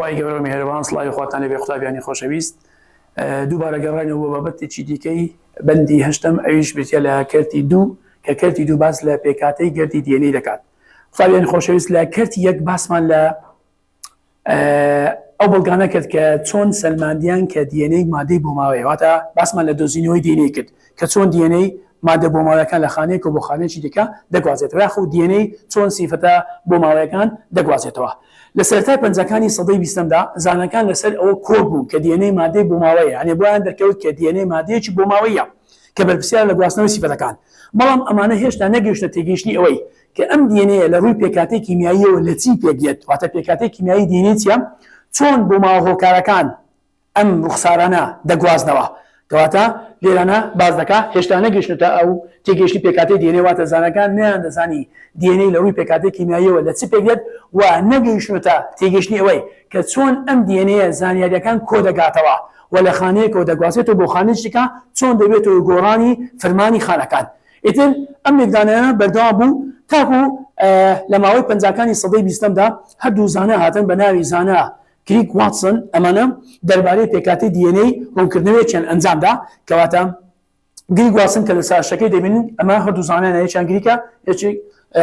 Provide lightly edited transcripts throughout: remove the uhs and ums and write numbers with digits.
خی گەورە میهرەبان سڵاوی خواتان لەبێ قوتابیانی خۆشەویست دووبارە گەڕاینەوە بۆ بابەتێکی دیکەی بەندی هەشتم ئەویش بێتە لە کەرتی دوو کە کەرتی دوو باس لە پێکاتەی گردی دیێنەی دەکات. قوتابیانی خۆشەویست لە کەرتی یەک باسمان لە ئەو بەڵگانە کرد کە چۆن سەلماندیان کە دیێنەی مادەی بۆماوەیە، واتە باسمان لە دۆزینەوەی دیێنەی کرد کە چۆن دیێنەی مادە بۆماوەکان لە خانەیەک و بۆ خانەیەکی دیکە دەگوازێتەوە، یاخو دیێنەی چۆن سیفەتە بۆماوەیەکان دەگوازێتەوە. لە سەرەتای پەنجەکانی سەدەی بیستەمدا زانەکان لەسەر ئەوە کۆر بوون کە دیێنەی مادەی بۆماوەیە، یانێ بۆیان دەرکەوت کە دیێنەی مادەیەکی بۆماوەیە کە بەرپرسیار لە گواستنەوەی سیفەتەکان. بەڵام ئەمانە هێشتا نەگەیشتە تێگەیشتنی ئەوەی کە ئەم دیێنەیە لە ڕووی پێکاتەی کیمیاییەوە لە چی پێگێت، واتە پێکاتەی کیمیایی دیێنەی چیە، چۆن بۆماوە هۆکارەکان ئەم ڕوخسارانە دەگوازنەوە. کەواتە لێرانە باز دەکا هێشتا نەگەیشتە ئەو تێگەیشتی پێکاتەی دیێنەی، واتە زانەکان نەیان دەزانی دیێنەی لە ڕووی پێکاتەی کیمیاییەوە لە چی پێگێت و نەگەیشتە تێگەیشتنی ئەوەی کە چۆن ئەم دیێنەیە زانیاریەکان کۆ دەگاتەوە و لە خانەیەکەوە دەگوازێتەوە بۆ خانەیەکە چۆن دەبێتەوە گۆڕانی فەرمانی خانەکان. ئیتر ئەم میدانیانە بەردەوام بوو تاکو لە ماوەی پەنجەکانی سەدەی بیستەمدا هەردوو زانە هاتن بە ناوی زانە کریک واتسن، ئەمانە دەربارەی پێکاتی دیێنەی ڕوونکردنەوەیەکیان ئەنجامدا. کەواتە گریک واتسن کە لە ساشەکەی دەبینن ئەمە هەردوو زانایان یەکیان گریکە یەکی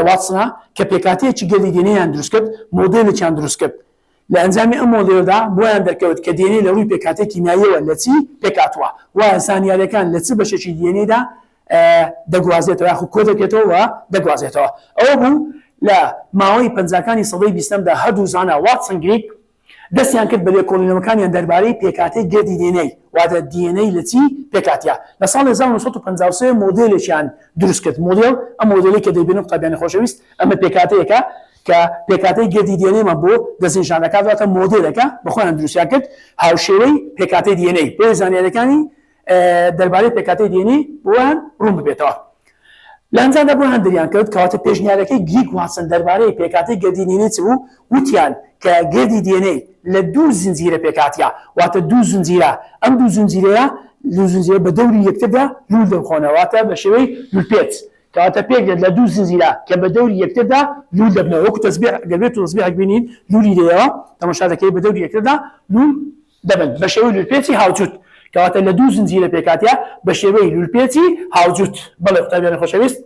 واتسنە کە پێکاتەیەکی گەلی دیێنەیان دروست کرد، مۆدێلێکیان دروست کرد. لە ئەنجامی ئەم مۆدێلدا بۆیان دەرکەوت کە دیێنەی لە ڕووی پێکاتەی کیمیاییەوە لە چی پێکاتوە و زانیاریەکان لە چ بەشێکی دیێنەیدا دەگوازێتەوە یاخو کۆ دەکێتەوە و دەگوازێتەوە. ئەوە بوو لە ماوەی پەنجەکانی سەدەی بیستەمدا هەردوو زانە واتسن گریک دەستیان کرد بە لێکۆڵینەوەکانیان دەربارەی پێکاتەی گردی دیێنەی، واتە دیێنەی لە چی پێکاتیە. لە ساڵی 1953 مۆدێلێکیان دروست کرد. مۆدێل ئەم مۆدێلی کە دەیبینن قوتابیانی خۆشەویست ئەمە پێکاتەیەکە کە پێکاتەی گردی دیێنەیمە بۆ دەستنیشانەکات، واتە مۆدێلەکە بەخۆیان دروستیان کرد هاوشێوەی پێکاتەی دیێنەی بۆ زانیاریەکانی دەربارەی پێکاتەی دیێنەی بۆیان ڕوون ببێتەوە. لە ئەنجامدا بۆیان دەریان کرد کەواتە پێشنیارەکەی گریک واتسن دەربارەی پێکاتەی گردی دیێنەی چ بوو؟ وتیان کە گردی دیێنەی لە دوو زنجیرە پێکاتیە، واتە دوو زنجیرە، ئەم دوو زنجیرە بە دەوری یەکتردا لول دەخۆنەوە، واتە بە شێوەی لولپێت، کەواتە پێکدێت لە دوو زنجیرە کە بە دەوری یەکتردا لول دەبنەوە. وەکو تەسبیح گەلبێت و تەسبیح بینین لولی دەیەوە تەماشا دەکەی بە دەوری یەکتردا لول دەبن بە شێوەی لولپێتی هاوجود، کەواتە لە دوو زنجیرە پێکاتیە بە شێوەی لولپێتی هاوجود. بەڵێ قوتابیانی خۆشەویست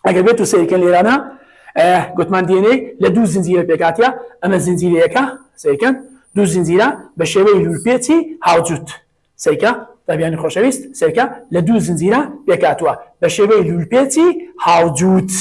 ئەگەر بێت و سەیرکەن لێرانە گوتمان دیێنەی لە دوو زنجیرە پێکاتیە، ئەمە زنجیرەیەکە سەیرکەن دوو زنجیرە بە شێوەی لولپێتی هاوجود. سەیرکە قوتابیانی خۆشەویست سەیرکە لە دوو زنجیرە پێکاتوە بە شێوەی لولپێتی هاوجود.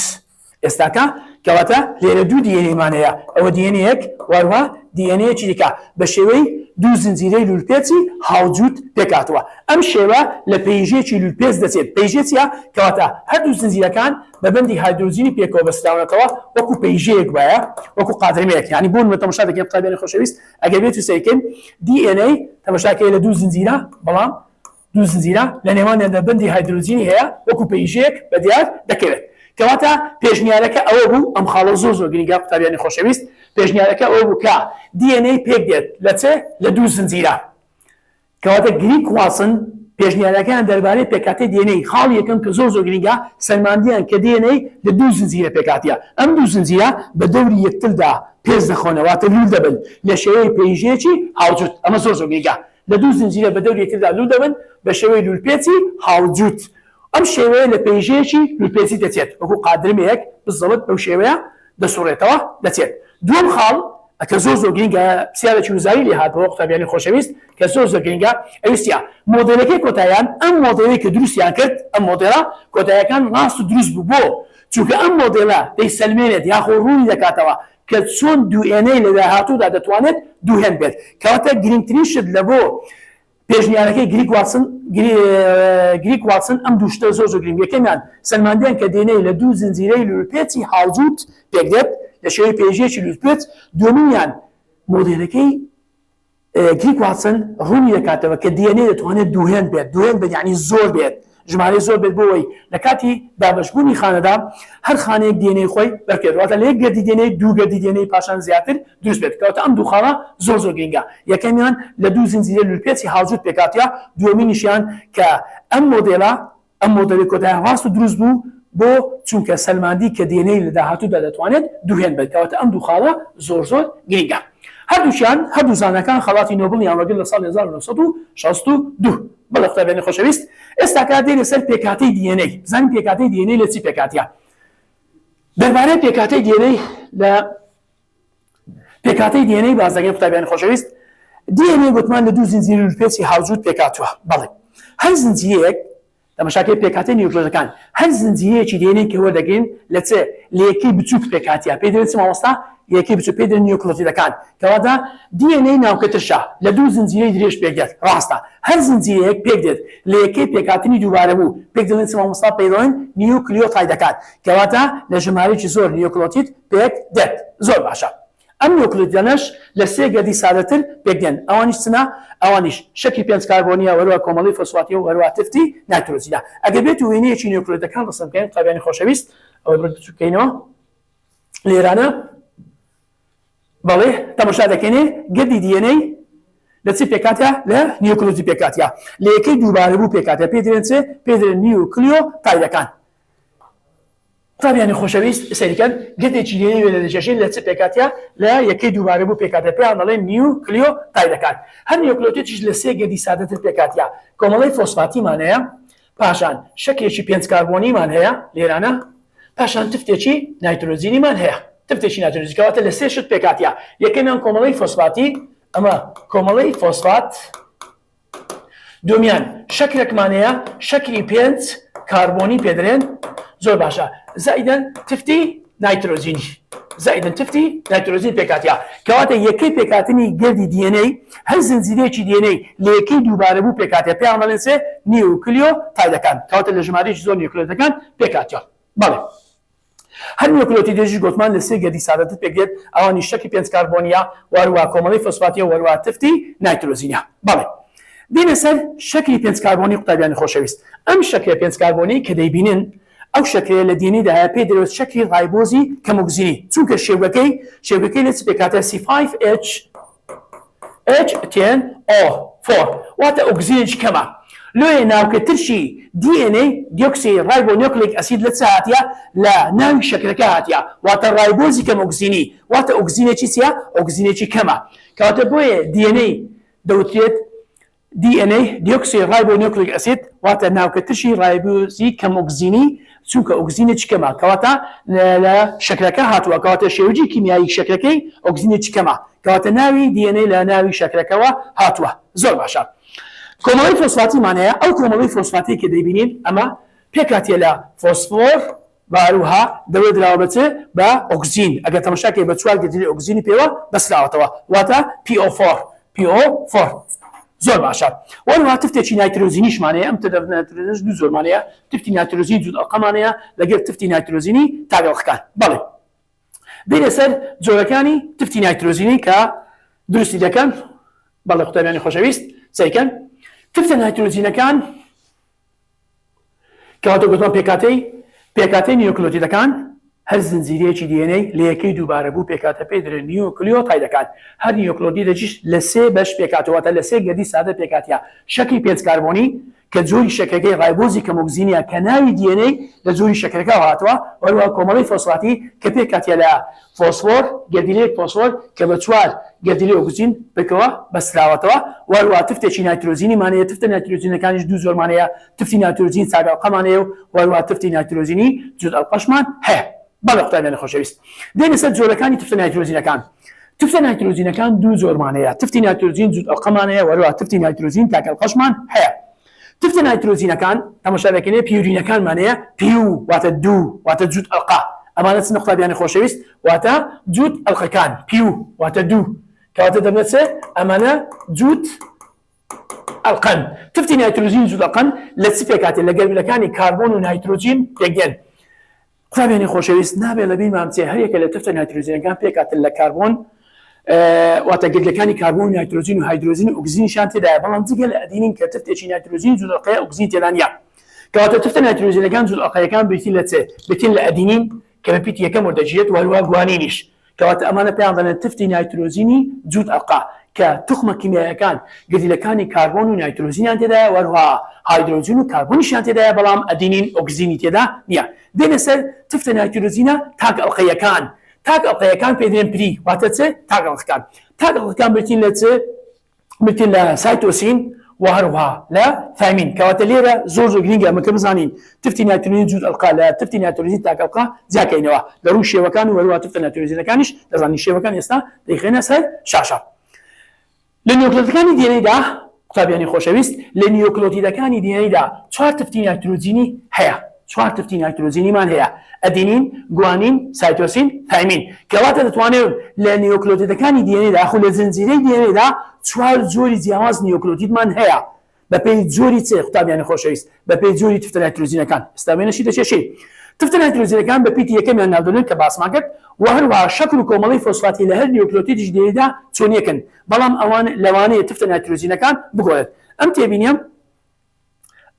ئێستاکە کەواتە لێرە دوو دیێنەیمانەیە، ئەوە دیێنەیەک وەروە دیێنەیەکی دیکە بە شێوەی دوو زنجیرەی لولپێتی هاوجود پێکاتوە. ئەم شێوە لە پەیژەیەکی لولپێت دەچێت. پەیژەیە کەواتە هەردوو زنجیرەکان بە بەندی هایدرۆجینی پێکەوە بەستراونەتەوە وەکو پەیژەیەک وایە، وەکو قادرمەیەک، یعنی بۆ تەماشا دەکەین قوتابیانی خۆشەویست ئەگەر بێت و سەیرکەین دیێنەی تەماشاکەی لە دوو زنجیرە، بەڵام دوو زنجیرە لە نێوانیاندا بەندی هایدرۆجینی هەیە وەکو پەیژەیەک بەدیار دەکەوێت. کەواتە پێشنیارەکە ئەوە بوو، ئەم خاڵە زۆر گرنگە قوتابیانی خۆشەویست، پێشنیارەکە ئەوە بوو کە دیێنەی پێک دێت لە چێ لە دوو زنجیرە. کەواتە گریک واتسن پێشنیارەکان دەربارەی پێکاتەی دیێنەی خاڵ یەکەم کە زۆر گرنگە سەلماندیان کە دیێنەی لە دوو زنجیرە پێکاتیە، ئەم دوو زنجیرە بە دەوری یەکتردا پێز دەخۆنەوە، واتە لول دەبن لە شێوەی پەیژەیەکی هاوجود. ئەمە زۆر گرنگە، لە دوو زنجیرە بە دەوری یەکتردا لول دەبن بە شێوەی لولپێتی هاوجود. ئەم شێوەیە لە پەیژەیەکی لولپێتی دەچێت، وەکو قادرمەیەک بزەڵت بەو شێوەیە دەسوڕێتەوە دەچێت. دووەم خاڵ کە زۆر گرنگە پرسیارێکی وزاری لێ هاتەوە قوتابیانی خۆشەویست کە زۆر گرنگە ئەویستە مۆدێلەکەی کۆتاییان ئەم مۆدێلی کە دروستیان کرد، ئەم مۆدێلە کۆتاییەکان ڕاست و دروست بوو بۆ چونکە ئەم مۆدێلە دەیسەلمێنێت یاخۆ ڕووی دەکاتەوە کە چۆن دوێنەی لە داهاتوودا دەتوانێت دووهێن بێت. کەواتە گرنگترین شت لە بۆ پێشنیارەکەی گریک واتسن ئەم دوو شتە زۆر گرنگ. یەکەمیان سەلماندیان کە دیێنەی لە دوو زنجیرەی لولپێتی هاوجود پێک دێت لە شێوەی پێیژەیەکی لولپێت. دووەمیان مۆدێلەکەی گریک واتسن ڕوونی دەکاتەوە کە دیێنەی دەتوانێت دووهێن بێت، دووهێن بێت یعنی زۆر بێت، ژمارەی زۆر بێت بۆەوەی لە کاتی دابەشبوونی خانەدا هەر خانەیەک دیێنەی خۆی بەرکێت، واتە لە یەک گردی دیێنەی دوو گردی دیێنەی پاشان زیاتر دروست بێت. کەواتە ئەم دوو خاڵە زۆر گرنگە. یەکەمیان لە دوو زنجیرە لولپێتی هاوجود پێکاتیە، دووەمینیشیان کە ئەم مۆدێلی کۆتاییان ڕاست و دروست بوو بۆ چونکە سەلماندی کە دیێنەی لە داهاتوودا دەتوانێت دووهێن بێت. کەواتە ئەم دوو خاڵە زۆر گرنگە. هەردوو زانەکان خەڵاتی نۆبڵیان وەرگرت لە ساڵ 1962 بەڵێ قوتابیانی خۆشەویست ئێستا کار دێنە سەر پێکهاتەی DNA زانین پێکهاتەی DNA لە چی پێکهاتیە دەربارەی پێکهاتەی DNA لە پێکهاتەی DNA باز دەکەین قوتابیانی خۆشەویست DNA گوتمان لە دوو زنجیرە ڕووپێچی هاوجود پێکهاتووە بەڵێ هەر زنجیرەیەک تەماشاکەی پێکهاتەی نیوکلۆیدەکان هەر زنجیرەیەکی DNA کە وەردەگرین لە چ لە یەکەی بچووک پێکهاتیە پێی دەوێت چ مامۆستا یەکەی بچووک پێی دەوێت نیوکلۆتیدەکان کەواتە DNA ناوکەترشە لە دوو زنجیرەی درێژ پێک دێت ڕاستە هەر زنجیرەیەک پێک دێت لە یەکەی پێکهاتنی دووبارە بوو پێک دەوێت چ مامۆستا پێی دەڵێن نیوکلیۆتایدەکان کەواتە لە ژمارەیەکی زۆر نیوکلۆتید پێک دێت زۆر باشە ئەم نیوکلیۆتیدانەش لە سێ گەردی سادەتر پێک دێن ئەوانیش چنە ئەوانیش شەکی 5 کاربۆنیە وەروە کۆمەڵی فۆسفاتی و وەروە تفتی نایترۆجینە ئەگەر بێت وێنەیەکی نیوکلیۆتیدەکان ڕسم بکەین قوتابیانی خۆشەویست ئەوە بچووکەینەوە لێرانە بەڵێ تەماشا دەکەینێ گەردی DNA لە چی پێکاتە لە نیوکلیۆتید پێکاتە لە یەکەی دووبارە بوو پێکاتە پێ دەڵێن چ پێ دەڵێن نیوکلیۆتایدەکان قوتابیانی خۆشەویست سەریکەن گەردێکی DNA لە دەجێژین لە چ پێکاتە لە یەکەی دووبارە بوو پێکاتە پێیان دەڵێن نیوکلیۆتایدەکان هەر نیوکلیۆتیدیش لە سێ گەردی سادەتر پێکاتە کۆمەڵی فۆسفاتیمان هەیە پاشان شەکێکی 5 کاربۆنیمان هەیە لێرانە پاشان تفتێکی نایترۆجینیمان هەیە تفتێکی نایترۆجینکەواتە لە سێ شت پێکاتە یەکەمیان کۆمەڵی فۆسفاتی ئەمە کۆمەڵی فۆسفات دومیان شەکرێکمان هەیە شەکری 5 کاربۆنی پێدرێن زۆر باشە زائیدەن تفتی نایترۆجینی زائیدەن تفتی نایترۆجین پێکاتە کەواتە یەکەی پێکاتنی گەردی DNA هەر زنجیرەیەکی DNA لە یەکەی دووبارە بوو پێکاتە پێیان دەڵێن چ نیوکلیۆتایدەکان کەواتە لە ژمارەیەکی زۆر نیوکلیۆتیدەکان پێکاتە بەڵێ هەر نیوکلیۆتیدێکی گوتمان لە سێ گەردی سادەتر پێک دێت ئەوانی شەکی 5 کاربۆنیە وەروە کۆمەڵی فۆسفاتیە وەروە تفتی نایترۆجینە بەڵێ دێنە سەر شەکری 5 کاربۆنی قوتابیانی خۆشەویست ئەم شەکری 5 کاربۆنی کە دەیبینن ئەو شەکرێ لە DNA داهەیە پێی دەوێت شەکری ڕایبۆزی کەمۆکسینی چونکە شێوەکەی لە چ پێکاتە C5H10O4 واتە ئۆکسیجنێکی کەمە لۆیە ناوکەترشی DNA دیۆکسی ڕایبۆنیوکلیک ئەسید لە چ هاتیە لە ناوی شەکرەکە هاتیە واتە ڕایبۆزی کەمۆکسینی واتە ئۆکسیجنێکی چیە ئۆکسیجنێکی کەمە کەواتە بۆیە DNA دەوترێت DNA دیۆکسی ڕایبۆنیوکلیک ئەسید واتە ناوکەترشی ڕایبۆزی کەمۆکسینی چونکە ئۆکسیجنێکی کەمە کەواتە لە شەکرەکە هاتووە کەواتە شێوەجی کیمیایی شەکرەکەی ئۆکسیجنێکی کەمە کەواتە ناوی DNA لە ناوی شەکرەکەەوە هاتووە زۆر باشە کۆمەڵی فۆسفاتیمان هەیە ئەو کۆمەڵی فۆسفاتی کە دەیبینین ئەمە پێکاتێ لە فۆسفۆر باروها دەوێت دراوە بچێ بە ئۆکسیجین ئەگەر تەماشاکەی بە چوار گەردی ئۆکسیجینی پێوە بەسراوەتەوە واتە PO4 زۆر باشە وەروە تفتێکی نایترۆزینیشمانەیە ئەم نایترۆزینش دوو زۆرمانەیە تفتی نایترۆزین جوود ئەڵقەمانەیە لەگەر تفتی نایترۆزینی تاگەڵخەکان بەڵێ دێنە سەر جۆرەکانی تفتی نایترۆزینی کە دروستی دەکەن بەڵێ قوتابیانی خۆشەویست سەیکەن تفتە نایترۆزینەکان کەواتە گوتمان پێکاتەی نیوکلیۆتیدەکان هەر زنجیرەیەکی DNA لە یەکەی دووبارە بوو پێکاتە پێی دەڵێن نیوکلیۆتایدەکان هەر نیوکلیۆتیدێکیش لە سێ بەش پێکاتەوەتە لە سێ گەردی سادە پێکاتە شەکی 5 کاربۆنی کە جۆری شەکرەکەی ڕایبۆزی کەمۆکسینیە کە ناوی DNA لە جۆری شەکرەکە هاتووە وەروە کۆمەڵی فۆسفاتی کە پێکاتە لە فۆسفۆر گەردیلەیەک فۆسفۆر کە بە چوار گەردیلە ئۆکسیجین بکەوە بەسراوەتەوە وەروە تفتێکی نایترۆزینیمانەیە تفتە نایترۆزینەکانیش دوو زۆرمانەیە تفتی نایترۆزین چاگەڵقەمانەیە و وەروە تفتی نایترۆزینی جوود ئەڵقەشمان هەیە بەڵێ قوتابیانی خۆشەویست دێنە سەر جۆرەکانی تفتە نایترۆزینەکان تفتە نایترۆزینەکان دوو زۆرمانەیە تفتی نایترۆزین جوود ئەڵقەمانەیە وەروە تفتی نایترۆزین تاگەڵقەشمان هەیە تفتە نایترۆزینەکان تەماشا دەکەینێ پیورینەکانمانەیە پیو واتە دوو واتە جوود ئەڵقا ئەمانە چنە قوتابیانی خۆشەویست واتە جوود ئەڵقەکان پیو واتە دوو کەواتە دەبنێت چ ئەمانە جوود ئەڵقەن تفتی نایترۆزین جوود ئەڵقەن لە چ پێکاتێ لە گەرمیلەکانی کاربۆن و نایترۆجین پێکدێن قوتابیانی خۆشەویست نابێت لە بیرمان بچێ هەر یەکە لە تفتە نایترۆزینەکان پێکاتن لە کاربۆن واتە گردەکانی کاربۆن و نایترۆزین و هایدرۆزین و ئۆکسیجنیشیان تێدایە بەڵام جگە لە ئەدینین کە تفتێکی نایترۆزین جوود ئەڵقەیە ئۆکسیجن تێدا نیە کەواتە تفتە نایترۆزینەکان جوود ئەڵقەیەکان بریتین لە چێ بتین لە ئەدینین کە بە پیت یەکەم وەردەگیرێت وەروە گوانینیش کەواتە ئەمانە پێیان دەڵێن تفتی نایترۆزینی جوود ئەڵقا کە توخمە کیمیایەکان گردیلەکانی کاربۆن و نایترۆزینیان تێدایە وەروە هایدرۆجین و کاربۆنیشیان تێدایە بەڵام ئەدینین ئۆکسیجنی تێدا نییە دێنە سەر تفتە نایترۆزینە تاگ ئەڵقەیەکان پێ دێن پری واتە چ تاگ ئەڵقەکان تاقەڵەکان برتین لە چ برتین لە سایتۆسین و هەروەها لە ثایمین کەواتە لێرە زۆر گرنگە ئەمەکە بزانین تفتی نایترۆجین جووت ئەڵقا لە تفتی نایترۆجین تاقەڵقا جیاکەینەوە لە ڕوو شێوەکان و وەروە تفتە نایترۆجینەکانیش دەزانین شێوەکان ئێستا دەیخێنە سەر شاشە لە نیوکلۆتیدەکانی دێنەیدا قوتابیانی خۆشەویست لە نیوکلۆتیدەکانی دێنەیدا 4 تفتی نایترۆجینی هەیە 4 تفتی نایترۆجینیمان هەیە ئەدینین گوانین سایتۆسین ثایمین کەواتە دەتوانێت لە نیوکلۆتیدەکانی دێنەیدا خو لە زنجیرەی دێنەیدا 4 جۆری جیاواز نیوکلۆتیدمان هەیە بەپێی جۆری چێ قوتابیانی خۆشەویست بەپێی جۆری تفتە نایترۆجینەکان ئێستا بێنەشی دەچێشی تفتە نایترۆجینەکان بە پیتی یەکەمیان ناودەنێن کە باسمان کرد و هەروەها شەکل و کۆمەڵی فۆسفاتی لە هەر نیوکلۆتیدیش دێنەیدا چۆنیەکن بەڵام ئەوان لەوانەیە تفتە نایترۆجینەکان بگۆڕێت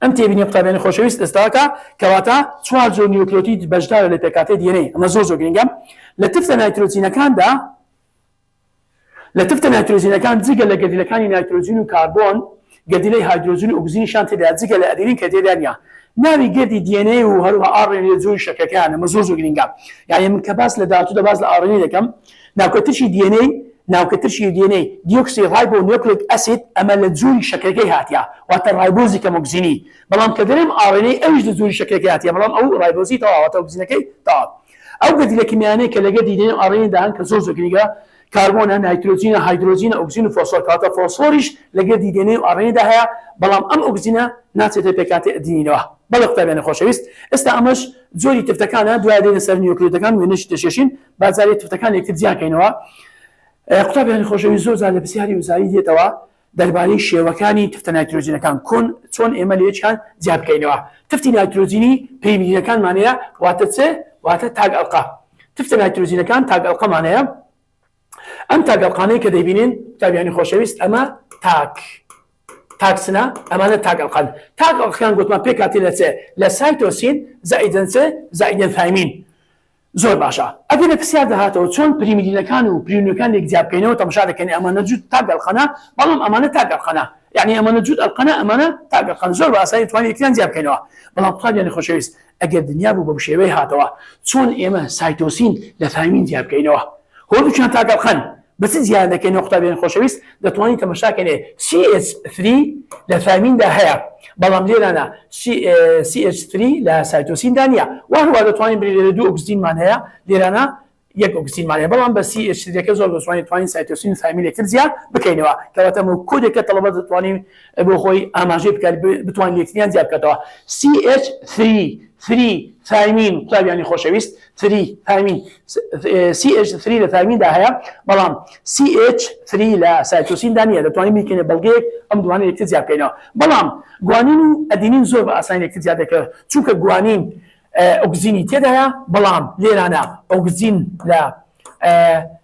ئەم تێبینی قوتابیانی خۆشەویست ئێستاکە کەواتە 4 جۆر نیوکلۆتید بەشدارە لە پێکاتێ دێنەی ئەمە زۆر گرنگە لە تفتە نایترۆجینەکاندا لە تفتە نایترۆجینەکان جگە لە گەردیلەکانی نایترۆجین و کاربۆن گەردیلەی هایدرۆجین و ئۆکسیجینیشان تێدا جگە لە ئەدینین کە تێدا نیە ناوی گردی دێنەی و هەروەها ئاڕێنێ جۆری شەکەکان ئەمە زۆر گرنگە یعنی من کە باس لە داهاتوودا باس لە ئاڕێنی دەکەم ناوکەتشی دێنەی ناوکەتشی دێنەی دیۆکسی ڕایبۆ نیوکلیک ئەسید ئەمە لە جۆری شەکەکەی هاتیە واتە ڕایبۆزی کە ئۆکسیجینی بەڵام کە دەرێم ئاڕێنەی ئەویش لە جۆری شەکەکەی هاتیە بەڵام ئەو ڕایبۆزی تەواوەتە ئۆکسیجینەکەی تەواو ئەو گەردیلە کیمیانەیە کە لە گەردی دێنەی و ئاڕێنی داهەن کە زۆر گرنگە کاربۆنە نایترۆجینە هایدرۆجینە ئۆکسیجین و فۆسفۆر کەواتە فۆسفۆریش لە گەردی دێنەی و ئاڕێنیدا هەیە بەڵام ئەم ئۆکسیجینە ناچێتە پێکاتێ ئەدینینەوە بەڵێ قوتابیانی خۆشەویست ئێستا ئەمەش جۆری تفتەکانە دوای دێنە سەر نیوکلۆتیدەکان وێنەشی دەشێشین بازارێ تفتەکان یەکتر جیاکەینەوە قوتابیانی خۆشەویست زۆر جار لە پرسیاری وزاری دێتەوە دەربارەی شێوەکانی تفتە نایترۆجینەکان چۆن ئێمە لێچیان جیا بکەینەوە تفتی نایترۆجینی پەیوەندیەکانمانەیە واتە چ واتە تاگەڵقا تفتە نایترۆجینەکان تاگەڵقەمانەیە ئەم تاگەڵقانەی کە دەیبینین قوتابیانی خۆشەویست ئەمە تاکسنە ئەمانە تاگەڵقان تاگەڵقیان گوتمان پێکاتی لە چێ لە سایتۆسین زائیدەن چ زائیدەن ثایمین زۆر باشە ئەگەر لە پرسیار داهاتەوە چۆن پریمیدینەکان و پریونەکان لێک جیا بکەینەوە تەماشا دەکەین ئەمانە جووت تاگەڵقانە بەڵام ئەمانە تاگەڵقانە یعنی ئەمانە جووت ئەڵقانە ئەمانە تاگەڵقان زۆر بە ئاسایی توانین یەکتریان جیا بکەینەوە بەڵام قوتابیانی خۆشەویست ئەگەر دنیا بوو بەم شێوەی هاتەوە چۆن ئێمە سایتۆسین لە ثایمین جیا بکەینەوە هۆڵوچیان تاگەڵقان بەچ زیاد دەکەینەوە قوتابیانی خۆشەویست دەتوانین تەماشاکەینێ CH3 لە ثایمیندا هەیە بەڵام لێرانە CH3 لە سایتۆسیندا نییە وهروە دەتوانین بری لە 2 ئۆکسیجینمان هەیە لێرانە 1 ئۆکسیجینمان هەیە بەڵام بە CH3 زۆر دەتوانین توانین سایتۆسین ثایمین یەکتر جیا بکەینەوە کەواتە کۆدێکە تەڵەبە دەتوانین بۆ خۆی ئاماژەی بکات بتوانین یەکتریان جیا بکاتەوە CH3 ثایمین قوتابیانی خۆشەویست 3 ثایمین CH3 لە ثایمیندا هەیە بەڵام CH3 لە سایتۆسیندا نییە دەتوانین بیکەینە بەڵگەیەک ئەم دوانە یەکتر جیا بکەینەوە بەڵام گوانین و ئەدینین زۆر بە ئاسانی یەکتر جیا دەکەوێت چونکە گوانین ئۆکسیجینی تێدایە بەڵام لێرانە ئۆکسیجین لە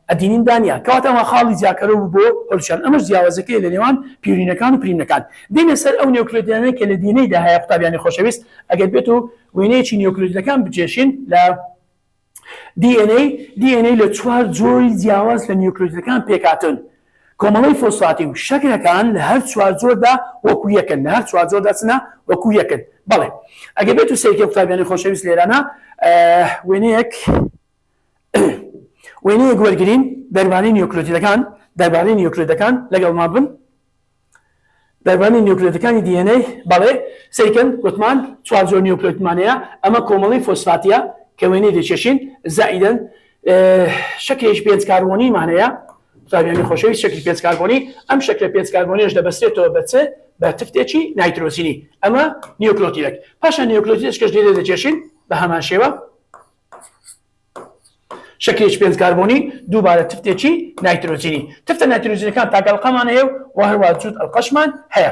ئەدینین دانیە کەواتە ئەمە خاڵی جیاکەرە و بۆ هەڵشان ئەمەش جیاوازەکەی لە نێوان پیورینەکان و پرینەکان دێنە سەر ئەو نیوکلۆتیدانەی کە لە دینەیدا هەیە قوتابیانی خۆشەویست ئەگەر بێت و وێنەیەکی نیوکلۆتیدەکان بچێشین لە DNA لە 4 جۆری جیاواز لە نیوکلۆتیدەکان پێکاتن کۆمەڵی فۆسفاتی و شەکرەکان لە هەر 4 جۆردا وەکو یەکن لە هەر 4 جۆردا چنە وەکو یەکن بەڵێ ئەگەر بێت و سەرکە قوتابیانی خۆشەویست لێرانە وێنەیەک وەرگرین دەربارەی نیوکلۆتیدەکان لەگەڵمان بن دەربارەی نیوکلۆتیدەکانی DNA بەڵێ سەیکەن گوتمان 4 جۆر نیوکلۆتیدمانەیە ئەمە کۆمەڵی فۆسفاتیە کە وێنەی دەچێشین زائیدەن شەکلێش 5 کاربۆنیمان هەیە قوتابیانی خۆشەویست شەکلی 5 کاربۆنی ئەم شەکلە 5 کاربۆنیش دەبەسترێتەوە بە تفتێکی نایترۆجینی ئەمە نیوکلۆتیدێک پاشان نیوکلۆتیدەکەش لێرە دەچێشین بە هەمان شێوە شەکلێکی 5 کاربۆنی دووبارە تفتێکی نایترۆجینی تفتە نایترۆجینەکان تاگەڵقەمان هەیە و هەروە جووت ئەڵقەشمان هەیە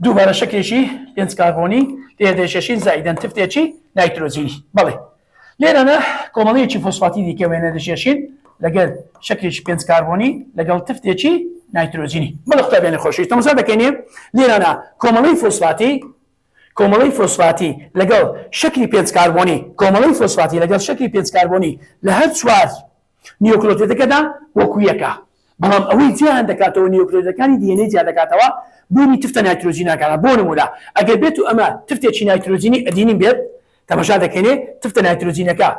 دووبارە شەکلێکی 5 کاربۆنی لێرە دەچێشین زائیدەن تفتێکی نایترۆجینی بەڵێ لێرانە کۆمەڵەیەکی فۆسفاتی دیکە وێنە دەچێشین لەگەڵ شەکلێکی 5 کاربۆنی لەگەڵ تفتێکی نایترۆجینی بەڵێ قوتابیانی خۆشەویست تەماشا دەکەینێ لێرانە کۆمەڵەی فۆسفاتی لەگەڵ شەکلی 5 کاربۆنی کۆمەڵەی فۆسفاتی لەگەڵ شەکلی 5 کاربۆنی لە هەر 4 نیوکلۆتیدەکەدا وەکو یەکە بەڵام ئەوەی جیان دەکاتەوە نیوکلۆتیدەکانی DNA جیا دەکاتەوە بوونی تفتە نایترۆجینەکانە بۆ نمونە ئەگەر بێت و ئەمە تفتێکی نایترۆجینی ئەدینین بێت تەماشا دەکەینێ تفتە نایترۆجینەکە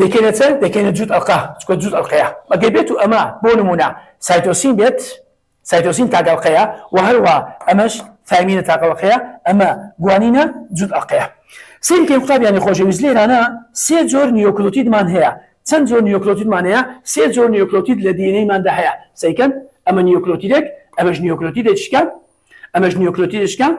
دەکەینە چ دەکەینە جووت ئەڵقا چکە جووت ئەڵقەیە ئەگەر بێت و ئەمە بۆ نمونە سایتۆسین بێت سایتۆسین تاگەڵقەیە و هەروە ئەمەش تایمینە تاگەڵقەیە ئەمە گوانینە جووت ئەڵقەیە سێریکەی قوتابیانی خۆشەویست لێرانە سێ جۆر نیۆکلۆتیدمان هەیە چەند جۆر نیۆکلۆتیدمان هەیە سێ جۆر نیۆکلۆتید لە دیێنەیماندا هەیە سەیکەن ئەمە نیۆکلۆتیدێک ئەمەش نیۆکلۆتیدێکشکە ئەمەش نیۆکلۆتیدشکە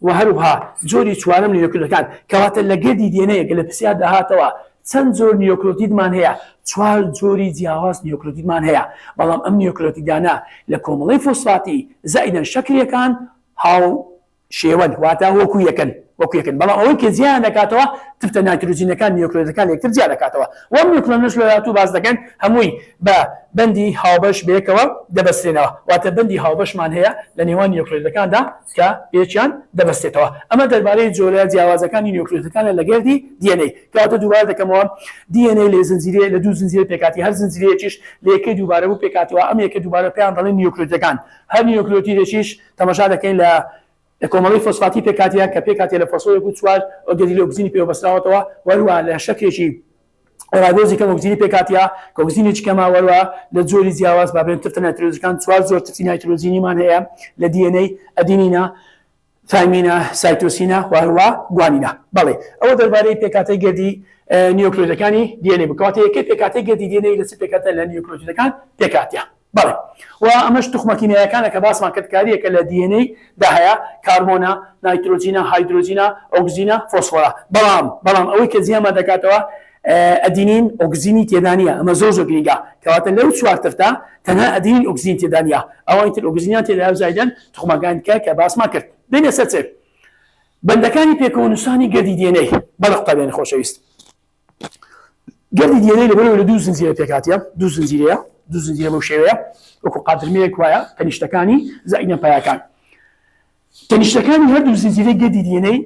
و هەروها جۆری چوارەم نیۆکلۆتەکان کەواتە لە گردی دیێنەیەک لە پرسیار داهاتەوە چەند جۆر نیۆکلۆتیدمان هەیە چوار جۆری جیاواز نیۆکلۆتیدمان هەیە بەڵام ئەم نیۆکلۆتیدانە لە کۆمەڵەی فۆسفاتی زائیدەن شەکرەکان هاو شێوەن واتە وەکو یەکەن بەڵام ئەوەی کە زیان دەکاتەوە تفتە نایترۆجینەکان نیۆکلۆتەکان یەکتر زیاد دەکاتەوە وەم نیۆکلۆنەش لە داهاتوو باز دەکەن هەمووی بە بەندی هاوبەش بەیەکەوە دەبەستێنەوە واتە بەندی هاوبەشمان هەیە لە نێوان نیۆکلۆتەکاندا کە پێچیان دەبەستێتەوە ئەمە دەربارەی جۆرە جیاوازەکانی نیۆکلۆتەکانە لە گردی دیێنەی کەواتە دووبارە دەکەمەوە دیێنەی لە زنجیرە لە دوو زنجیرە پێکاتی هەر زنجیرەیەکیش لە یەکەی دووبارە بوو پێکاتەوە ئەم یەکە دووبارە پێیان دەڵێن نیۆکلۆتەکان هەر نیۆکلۆتیدێکیش تەماشا دەکەین لە کۆمەڵی فۆسفاتی پێکاتیە کە پێکاتی لە فۆسفۆرێک و چوار ئۆگەدی لە ئۆکسجینی پێوەبەستراوەتەوە وەروە لە شەکێکی ئۆرادۆزی کەم ئۆکسجینی پێکاتیە کە ئۆکسجینێکی کەما وەروە لە جۆری جیاواز بابێن تفتە نایترۆجینەکان چوار زۆر تفتی نایترۆجینیمان هەیە لە دیێنەی ئەدینینە تایمینە سایتۆسینە وهروە گوانینە بەڵێ ئەوە دەربارەی پێکاتەی گردی نیۆکلۆتەکانی دیێنەی بکاتە یەکەی پێکاتەی گردی دیێنەی لە چ پێکاتە لە نیۆکلۆتەکان پێکاتیە بەڵێ و ئەمەش توخمەکیمیایەکانە کە باسمان کرد کاریەکە لە دیێنەی دا هەیە کاربۆنە نایترۆجینە هایدرۆجینە ئۆکسجینە فۆسفۆرە بەڵام ئەوەی کە زیانمە دەکاتەوە ئەدینین ئۆکسجینی تێدانە ئەمە زۆر گرنگە کەواتە لەو چوار تفتە تەنها ئەدینین ئۆکسجین تێدانە ئەوەی تر ئۆکسجینیان تێدا زایدەن توخمەکانکە کە باسمان کرد بینە سەرچێ بەندەکانی پێکەوەنووسانی گردی دیێنەی بەڵێ قوتابیانی خۆشەویست گردی دیێنەی لەبەرەوە لە دوو زنجیرە پێکاتیە دوو زنجیرە بەو شێوەیە وەکو قادرمەیەک وایە تەنیشتەکانی زائیدەن پایەکان تەنیشتەکانی هەردوو زنجیرەی گردی دیێنەی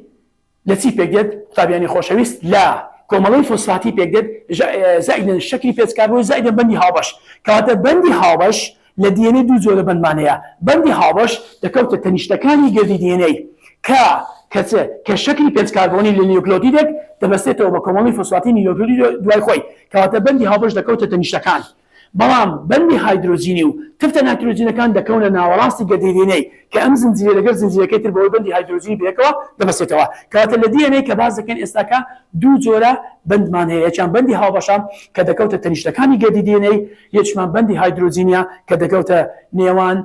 لە چی پێکدێت قوتابیانی خۆشەویست لە کۆمەڵەی فۆسفاتی پێکدێت زائیدەن شەکری پێچکاربووی زائیدەن بەندی هاوبەش کەواتە بەندی هاوبەش لە دیێنەی دوو جۆرە بەندمان هەیە بەندی هاوبەش دەکەوتە تەنیشتەکانی گردی دیێنەی کە شەکری پێچکاربوونی لە نیۆکلۆتیدێک دەبەستێتەوە بە کۆمەڵی فۆسفاتی نیۆکلۆتید دوای خۆی کەواتە بەندی هاوبەش دەکەوتە تەنیشتەکان بەڵام بەندی هایدرۆجینی و تفتە نایترۆجینەکان دەکەونە ناوەڕاستی گردی دیێنەی کە ئەم زنجیرە لەگەڵ زنجیرەکەی تر بەوەی بەندی هایدرۆجینی بێکەوە دەبەستێتەوە کەواتە لە دیێنەی کە باز دەکەن ئێستاکە دوو جۆرە بەندمان هەیە یەکیان بەندی هاوبەشە کە دەکەوتە تەنیشتەکانی گردی دیێنەی یەکیمان بەندی هایدرۆجینە کە دەکەوتە نێوان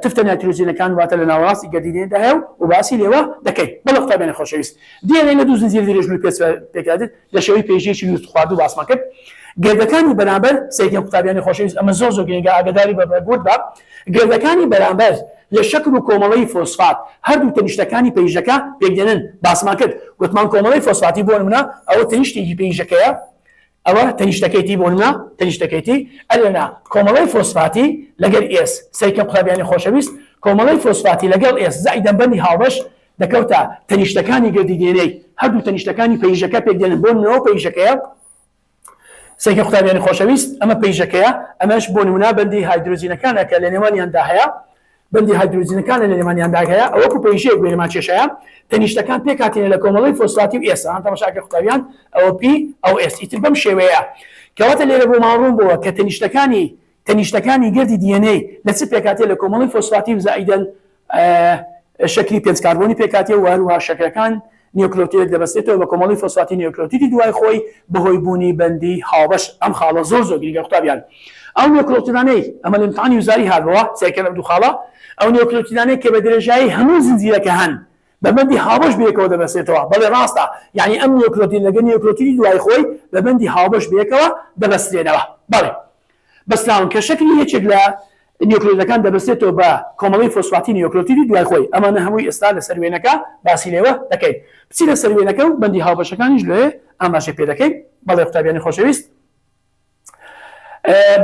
تفتە نایترۆجینەکان واتە لە ناوەڕاستی گردی دیێنەدا هەیە و باسی لێوە دەکەین بەڵێ قوتابیانی خۆشەویست دیێنەی لە دوو زنجیرە ژنوور پێکاتێت لە شێوەی پێشەیەکی ویست خواردوو باسمان کرد گردەکانی بەرامبەر سێکەم قوتابیانی خۆشەویست ئەمە زۆر گرنگە ئاگاداری بەبەربوود بە گردەکانی بەرامبەر لە شەکر و کۆمەڵەی فۆسفات هەردوو تەنیشتەکانی پێیژەکە پێکدێنن باسمان کرد گوتمان کۆمەڵەی فۆسفاتی بۆ نمونە ئەوە تەنیشتێکی پێیژەکەیە ئەوە تەنیشتەکەیتی بۆ نمونە تەنیشتەکەیتی ئەلێنا کۆمەڵەی فۆسفاتی لەگەڵ ئێس سێکەم قوتابیانی خۆشەویست کۆمەڵەی فۆسفاتی لەگەڵ ئێس زائیدەن بەندی هاوبەش دەکەوتە تەنیشتەکانی گردی دیێنەی هەردوو تەنیشتەکانی پێیژەکە پێکدێنن بۆ نمونەوە پێیژەکەیە سێکە قوتابیانی خۆشەویست ئەمە پێیژەکەیە ئەمەش بۆ نمونە بەندی هایدرۆجینەکانە کە لە نێوانیاندا هەیە بەندی هایدرۆجینەکانە لە نێوانیاندا هەیە ئەوەکو پێیژەیەک بێنەمان کێشەیە تەنیشتەکان پێکاتێنە لە کۆمەڵەی فۆسفاتی و ئێستا هەم تەماشاکە قوتابیان ئەوە پی ئەو ئێس ئیتر بەم شێوەیە کەواتە لێرە بۆ ماڕوون بووە کە تەنیشتەکانی گردی دیێنەی لە چ پێکاتێ لە کۆمەڵی فۆسفاتی و زائیدەن شەکری پێنجکاربوونی پێکاتێ و هەروەها شەکرەکان نیۆکلۆتیدێک دەبەستێتەوە بە کۆمەڵی فۆسفاتی نیۆکلۆتیدی دوای خۆی بەهۆی بوونی بەندی هاوبەش ئەم خاڵە زۆر گرنگە قوتابیان ئەو نیۆکلۆتیدانەی ئەمە لە ئیمتحانی وزاری هاتبەوە سێکە لەم دوو خاڵە ئەو نیۆکلۆتیدانەی کە بە درێژایی هەموو زنجیرەکە هەن بە بەندی هاوبەش بەیەکەوە دەبەستێتەوە بەڵێ ڕاستە یعنی ئەم نیۆکلۆتید لەگەڵ نیۆکلۆتیدی دوای خۆی بە بەندی هاوبەش بەیەکەوە دەبەستێنەوە بەڵێ بەستراون کە شەکلی یەکێک لە نیۆکلۆیدەکان دەبەستێتەوە بە کۆمەڵەی فۆسفاتی نیۆکلۆتیدی دوای خۆی ئەمانە هەمووی ئێستا لە سەروێنەکە باسی لێوە دەکەین بچی لە سەروێنەکە و بەندی هاوبەشەکانیش لێ ئاماژە پێ دەکەین بەڵێ قوتابیانی خۆشەویست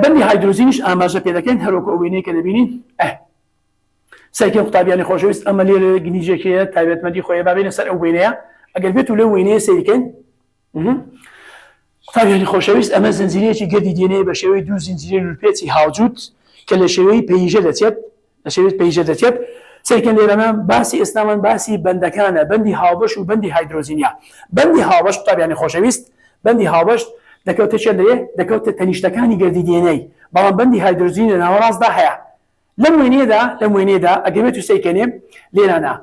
بەندی هایدرۆجینیش ئاماژە پێ دەکەین هەروەکو ئەو وێنەیە کە دەبینین سەرکەم قوتابیانی خۆشەویست ئەمە لێرە گنیجێکەیە تایبەتمەندی خۆی بابێنە سەر ئەو وێنەیە ئەگەر بێت و لەو وێنەیە سەیرکەین قوتابیانی خۆشەویست ئەمە زنجیرەیەکی گردی دیێنەیە بە شێوەی دوو زنجیرە لولپێچی هاوجود کە لە شێوەی پێیژە دەچێت سەرکەن لێرەمە باسی ئێستامان باسی بەندەکانە بەندی هاوبەش و بەندی هایدرۆجینیا بەندی هاوبەش قوتابیانی خۆشەویست بەندی هاوبەش دەکەوتە چێ دەیە دەکەوتە تەنیشتەکانی گردی دێنەی بەڵام بەندی هایدروژین لە ناوەڕاستدا هەیە لەم وێنەیەدا ئەگەبێت و سەیکەنێ لێرانە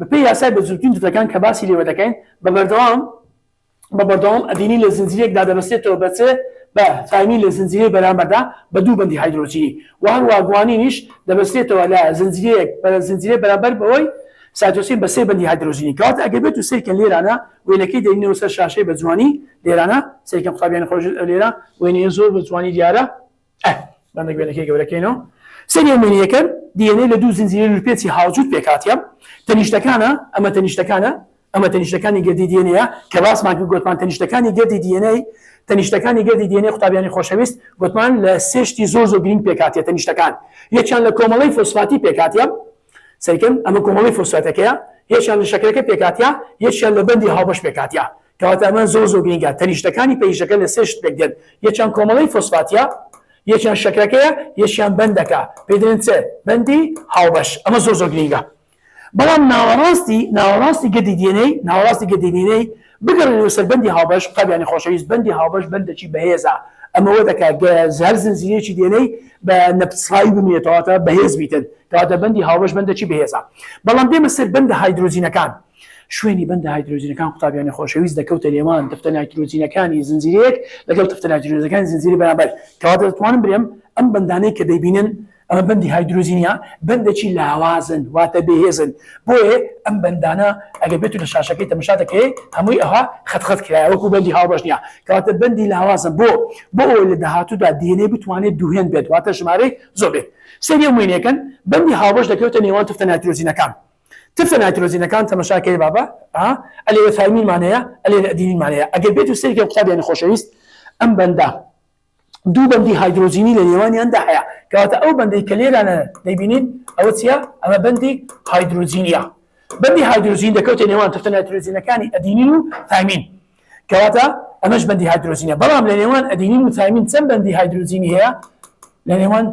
بەپێی یاسای بەزووترین دوتەکان کە باسی لێوە دەکەین بە بەردەوام ئەدینی لە زنجیرێکدا دەبەستێتەوە بەچێ بە تایمی لە زنجیرە بەرامبەردا بە دوو بەندی هایدرۆجینی و هەروە گوانینیش دەبەستێتەوە لە زنجیرە بەرامبەر بەوەی سایتۆسین بە سێ بەندی هایدرۆجینی کەواتە ئەگەبێت و سەیرکەن لێرانە وێنەکەی دەینەوە سەر شاشەی بە جوانی لێرانە سەیرکەم قوتابیانی خۆش لێرە وێنەیە زۆر بە جوانی دیارە بەندێک وێنەکەی گەورەکەینەوە سەری وێنەیەکە دیێنەی لە دوو زنجیرە پێچی هاوجود پێکاتیە ئەمە تەنیشتەکانی گردی دیێنەیە کە باسمان کرد گوتمان تەنیشتەکانی گردی دیێنەی قوتابیانی خۆشەویست گوتمان لە سێشتی زۆر گرنگ پێکاتیە تەنیشتەکان یەکیان لە کۆمەڵەی فۆسفاتی پێکاتیە سەرکەم ئەمە کۆمەڵی فۆسفاتەکەیە یەکیان لە شەکرەکە پێکاتیە یەکیان لە بەندی هاوبەش پێکاتیە کەواتە ئەمە زۆر گرنگە تەنیشتەکانی پێیشەکە لە سێشت پێکدێن یەکیان کۆمەڵەی فۆسفاتیە یەکیان شەکرەکەیە یەکیان بەندەکە پێدرێن چێ بەندی هاوبەش ئەمە زۆر گرنگە بەڵام ناوەڕاستی گردی دیێنەی بگەڕێنەوە سەر بەندی هاوبەش قوتابیانی خۆشەویست بەندی هاوبەش بەندێکی بەهێزە ئەمەوە دەکات هەر زنجیرێکی دیێنەی بە نەپسایی بمێتەوەتە بەهێز بیتن کەواتە بەندی هاوبەش بەندێکی بەهێزە بەڵام دێمە سەر بەندە هایدرۆجینەکان شوێنی بەندە هایدرۆجینەکان قوتابیانی خۆشەویست دەکەوتە لێوان دەفتە نایترۆجینەکانی زنجیرێک لەگەڵ دەفتە نایترۆجینەکانی زنجیری بەرامبەر کەواتە دەتوانم بڵێم ئەم بەندانەی کە دەیبینن ئەمە بەندی هایدرۆجینیا بەندێکی لاوازن واتە بەهێزن بۆیە ئەم بەندانە ئەگەر بێت لە شاشەکەی تەماشا دەکەی هەمووی ئەها خەت کرایە وەکو بەندی هاوبەش نییە کەواتە بەندی لاوازن بۆ ئەوە لە داهاتوودا دیێنێ بتوانێت دووهێن بێت واتە ژمارەی زۆر بێت سەری وێنەکەن بەندی هاوبەش دەکەوتە نێوان تفتە نایترۆجینەکان تفتە نایترۆجینەکان تەماشاکەی بابە ئەلێ تایمینمانەیە ئەلێ ئەدینینمانەیە ئەگەر بێت و سەرکە قوتابیانی خۆشەویست ئەم بەندە دوو بەندی هایدرۆجینی لە نێوانیاندا هەیە کەواتە ئەو بەندەی کە لێرانە دەیبینین ئەوە چییە ئەمە بەندی هایدرۆجینیە بەندی هایدرۆجین دەکەوتە نێوان تفتە نایترۆجینەکانی ئەدینین و تایمین کەواتە ئەمەش بەندی هایدرۆجینە بەڵام لە نێوان ئەدینین و تایمین چەند بەندی هایدرۆجینی هەیە لە نێوان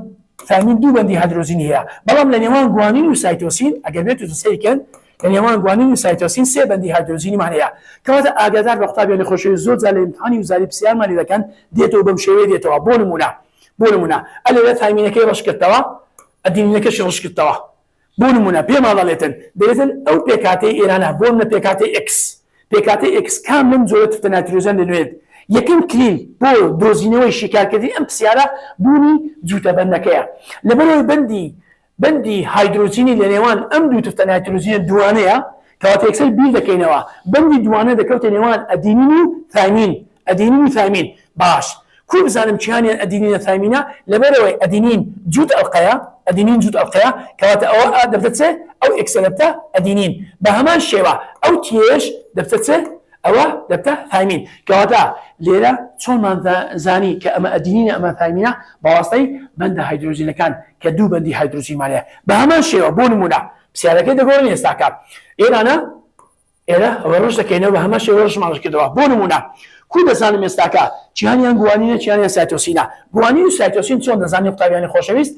تایمین دوو بەندی هایدرۆجینی هەیە بەڵام لە نێوان گوانین و سایتۆسین ئەگەر بێت و سەیرکەن لە نێوان گوانین و سایتۆسین سێ بەندی هایدرۆجینیمان هەیە کەواتە ئاگادار بە قوتابیانی خۆشەویست زۆر جار لە ئیمتحانی وزاری پرسیارمانی دەکەن دێتەوە بەم شێوەیە دێتەوە بۆ نمونە ئەلێرە تایمینەکەی ڕەش کردەوە ئەدینینەکەشی ڕەش کردەوە بۆ نمونە پێمان دەڵێتن دەبێتن ئەو پێکاتەی ئێرانە بۆ منە پێکاتەی X کاملن زۆرە تفتە نایترۆجین دەنوێت یەکەم کلیل بۆ دۆزینەوەی شیکارکردنی ئەم پرسیارە بوونی جووتەبەندەکەیە لەبەرەوەی بەندی هایدرۆجینی لە نێوان ئەم دوو تفتە نایترۆجینە دوانەیە کەواتە یەکسەر بیر دەکەینەوە بەندی دوانە دەکەوتە نێوان ئەدینین و تایمین باش کو بزانم چیانیان ئەدینینە تایمینە لەبەرەوەی ئەدینین جووت ئەڵقەیە کەواتە ئەوە دەبتە ئەو ئێکسەلەبتە ئەدینین بە هەمان شێوە ئەو تێش دەبتە ئەوە دەبتە تایمین کەواتە لێرە چۆنمان زانی کە ئەمە ئەدینینە ئەمە تایمینە بەواسطەی بەندە هایدرۆجینەکان کە دوو بەندی هایدرۆجینمانەیە بە هەمان شێوە بۆ نمونە پرسیارەکەی دەگۆڕین ئێستاکە ئێرە ئەوە ڕۆژ دەکەینەوە بە هەمان شێوە ڕۆژمانش کردەوە بۆ نمونە کو دەزانم ئێستاکە چیانیان گوانینە چیانیان سایتۆسینە گوانین و سایتۆسین چۆن دەزانێت قوتابیانی خۆشەویست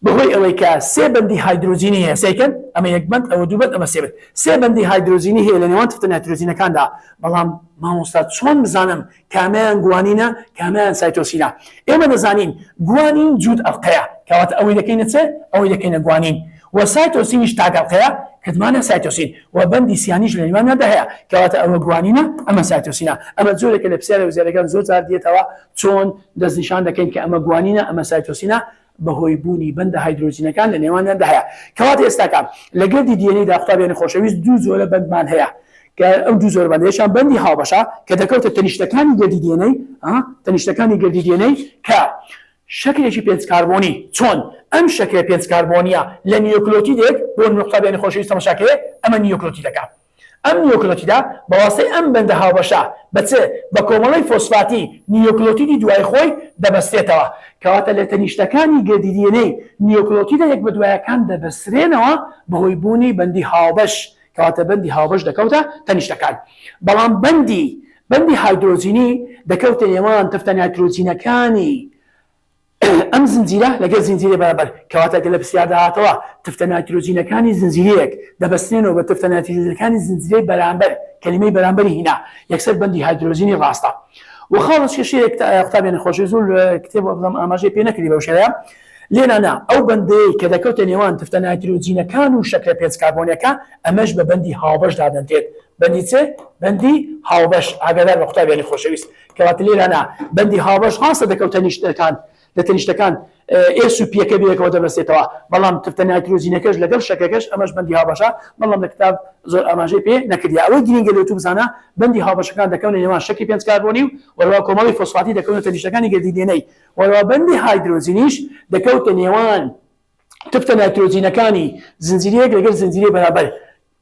بەهۆی ئەوەی کە سێ بەندی هایدرۆجینی هەیە سەیکەن ئەمە یەک بەند ئەوە دوو بەند ئەمە سێ بەند سێ بەندی هایدرۆجینی هەیە لە نێوان تفتە نایترۆجینەکاندا بەڵام مامۆستا چۆن بزانم کامیان گوانینە کامیان سایتۆسینە ئێمە دەزانین گوانین جووت ئەڵقەیە کەواتە ئەوەی دەکەینە چێ ئەوەی دەکەینە گوانین و سایتۆسینیش تاگەڵقەیە کەتمانە سایتۆسین و بەندی سیانیش لە نێوانیاندا هەیە کەواتە ئەوە گوانینە ئەمە سایتۆسینە ئەمە زۆرێکە لە پرسیارە وزارەکان زۆر جار دێتەوە چۆن دەستنیشان دەکەین کە ئەمە گوانینە ئەمە سایتۆسینە بەهۆی بوونی بەندە هایدرۆجینەکان لە نێوانیاندا هەیە کەواتە ئێستاکە لە گردی دیێنەیدا قوتابیانی خۆشەویست دوو زۆرە بەندمان هەیە کە ئەو دوو زۆر بەندەیەشان بەندی هاوبەشە کە دەکەوتە تەنیشتەکانی گردی دیێنەی کە شەکلێکی پێنج کاربۆنی چۆن ئەم شەکلە پێنج کاربۆنیە لە نیۆکلۆتیدێک بۆ قوتابیانی خۆشەویست تەماشاکەیە ئەمە نیۆکلۆتیدەکە ئەم نیۆکلۆتیدا بەواسطەی ئەم بەندە هاوبەشە بە کۆمەڵەی فۆسفاتی نیۆکلۆتیدی دوای خۆی دەبەستێتەوە کەواتە لە تەنیشتەکانی گردی دیێنەی نیۆکلۆتیدە یەک بە دوایەکان دەبەسرێنەوە بەهۆی بوونی بەندی هاوبەش کەواتە بەندی هاوبەش دەکەوتە تەنیشتەکان بەڵام بەندی هایدرۆجینی دەکەوتە نێوان تفتە نایترۆجینەکانی ئەم زنجیرە لەگەڵ زنجیرە بەرابەر کەواتە لە پرسیار داهاتەوە تفتە نایترۆجینەکانی زنجیرەیەک دەبەستێنەوە بە تفتە نایترۆجینەکانی زنجیرەی بەرامبەر کەلیمەی بەرامبەری هینا یەکسەر بەندی هایدرۆژینی ڕاستە و خاڵ کێشەیەک قوتابیانی خۆشی زۆر کتێب بڵام ئاماژەی پێ نەکردی بەو شێوەیە لێرانە ئەو بەندەی کە دەکەوتە نێوان تفتە نایترۆجینەکان و شەکرە پێنج کاربۆنیەکە ئەمەش بە بەندی هاوبەش دادەنرێت بەندی چێ بەندی هاوبەش ئاگادار بە قوتابیانی خۆشەویست کەواتە لێرانە بەندی هاوبەش ڕاستە دەکەوتە نیشتەکان لە تەنیشتەکان ئێسوپیەکە بێکەوە دەبەستێتەوە بەڵام تفتە نایترۆجینەکەش لەگەڵ شەکەکەش ئەمەش بەندی هاوبەشە بەڵام لە کتاب زۆر ئاماژەی پێ نەکردی ئەوەی گرنگە لێتوو بزانە بەندی هاوبەشەکان دەکەون لە نێوان شەکی پێنج کاربۆنی و وەروە کۆمەڵی فۆسفاتی دەکەونە تەنیشتەکانی گردی دێنەی وەروە بەندی هایدرۆجینیش دەکەوتە نێوان تفتە نایترۆجینەکانی زنجیرەیەک لەگەڵ زنجیرەی بەرابەر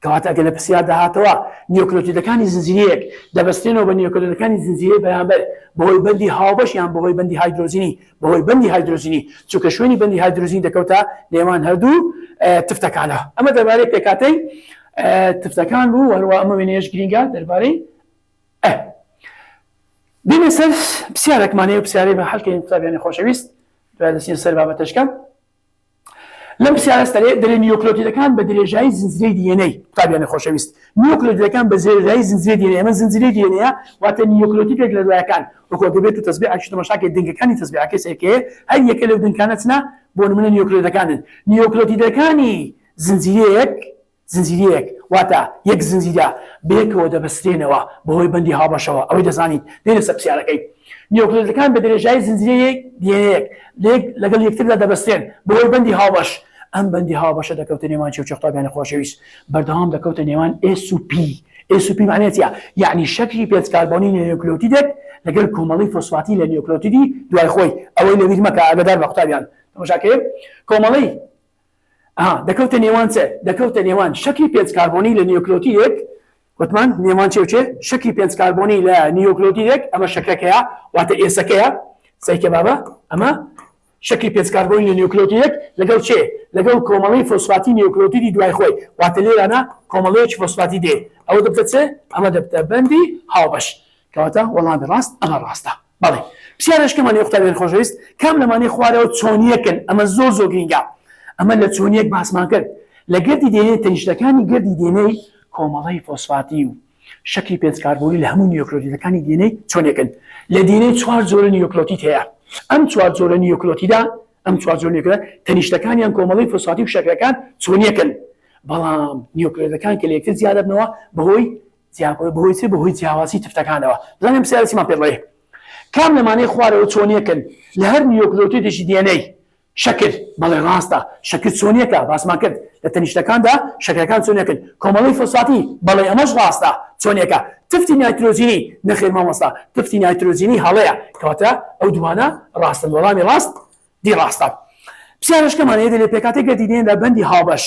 کەواتە ئەگەر لە پرسیار داهاتەوە نیۆکلۆتیدەکانی زنجیرەیەک دەبەستێنەوە بە نیۆکلۆتیدەکانی زنجیرەی بەرامبەر بەهۆی بەندی هاوبەش یان بەهۆی بەندی هایدرۆژینی بەهۆی بەندی هایدرۆژینی چونکە شوێنی بەندی هایدرۆژین دەکەوتە نێوان هەردوو تفتەکانە ئەمە دەربارەی پێکاتەی تفتەکان بوو وەروە ئەمە وێنەیەش گرینگە دەربارەی بینە سەر پرسیارێکمانەیە و پرسیارەی بە حەڵکەین قوتابیانی خۆشەویست دوای دەچین سەر بابەتەشکە لەم پرسیارەستەرێ دەڵێ نیۆکلۆتیدەکان بە درێژایی زنجیرەی دیێنەی قوتابیانی خۆشەویست نیۆکلۆتیدەکان بە درێژایی زنجیرەی دیێنەی ئەمە زنجیرەی دیێنەیە واتە نیۆکلۆتیدێک لە دوایەکان وەکو دەبێت و تەسبیعێکی تەماشاکە دنگەکانی تەسبیعەکەی سێکەیە هەر یەکە لەو دنگانە چنە بۆ نمونە نیۆکلۆتیدەکانن نیۆکلۆتیدەکانی زنجیرەیەک واتە یەک زنجیرە بەیەکەوە دەبەستێنەوە بەهۆی بەندی هاوبەشەوە ئەوەی دەزانین دێنە سەر پرسیارەکەی نیۆکلۆتیدەکان بە درێژایی زنجیرەیەک دیێنەیەک لەگەڵ یەکتردا دەبەستێن بەهۆی بەندی هاوبەش ئەم بەندی هاوبەشە دەکەوتە نێوان چێو قوتابیانی خۆشەویست بەردەوام دەکەوتە نێوان ئێسوپی معنێت یعنی شەکلی پێنج کاربۆنی نیۆکلۆتیدێک لەگەڵ کۆمەڵی فۆسفاتی لە نیۆکلۆتیدی دوای خۆی ئەوەی لەبیر مەکە ئاگادار بە قوتابیان تەماشاکەیە کۆمەڵی دەکەوتە نێوان چێ دەکەوتە نێوان شەکلی پێنج کاربۆنی لە نیۆکلۆتیدێک وتمان نێوان چێ شەکی پێنج کاربۆنی لە نیۆکلۆتیدێک ئەمە شەکرەکەیە واتە ئێسەکەیە سەیکە بابە ئەمە شەکلی پێنج کاربۆنی لە نیۆکلۆتیدێک لەگەڵ چێ لەگەڵ کۆمەڵی فۆسفاتی نیۆکلۆتیدی دوای خۆی واتە لێرانە کۆمەڵەیەکی فۆسفاتی دێ ئەوە دەبتە چێ ئەمە دەبتە بەندی هاوبەش کەواتە وەڵامی ڕاست ئەمە ڕاستە بەڵێ پرسیارەشکەمانی قوتابیانی خۆشەویست کام لەمانەی خوارەوە چۆنیەکن ئەمە زۆر گرینگە ئەمە لە چۆنیەک باسمان کرد لە گردی دێنەی تەنیشتەکانی گردی دێنەی کۆمەڵەی فۆسفاتی و شەکلی پێنج کاربۆنی لە هەموو نیۆکلۆتیدەکانی دێنەی چۆنیەکن لە دێنەی چوار جۆرە نیۆکلۆتید هەیە ئەم چوار جۆرە نیۆکلۆتیدا ئەم چوار جۆرە نیۆکلۆتیدا تەنیشتەکانیان کۆمەڵەی فۆسفاتی و شەکرەکان چۆنیەکن بەڵام نیۆکلۆتیدەکان کە لە یەکتر زیادە بنەوە بەهۆی جیاوازی تفتەکانەوە بزانین پرسیارەکەمان پێ بڵێ کام لەمانەی خوارەوە چۆنیەکن لە هەر نیۆکلۆتیدێکی دێنەی شەکر بەڵێ ڕاستە شەکر چۆنیەکە باسمان کرد لە تەنیشتەکاندا شەکرەکان چۆنیەکن کۆمەڵەی فۆسفاتی بەڵێ ئەمەش ڕاستە چۆنیەکە تفتی نایترۆژینی نەخێر مامۆستا تفتی نایترۆژینی هەڵەیە کەواتە ئەو دوانە ڕاستن وەڵامی ڕاست دی ڕاستە پرسیارەشکەمانەیە لێ پێکاتێک گردی دێنێدا بەندی هاوبەش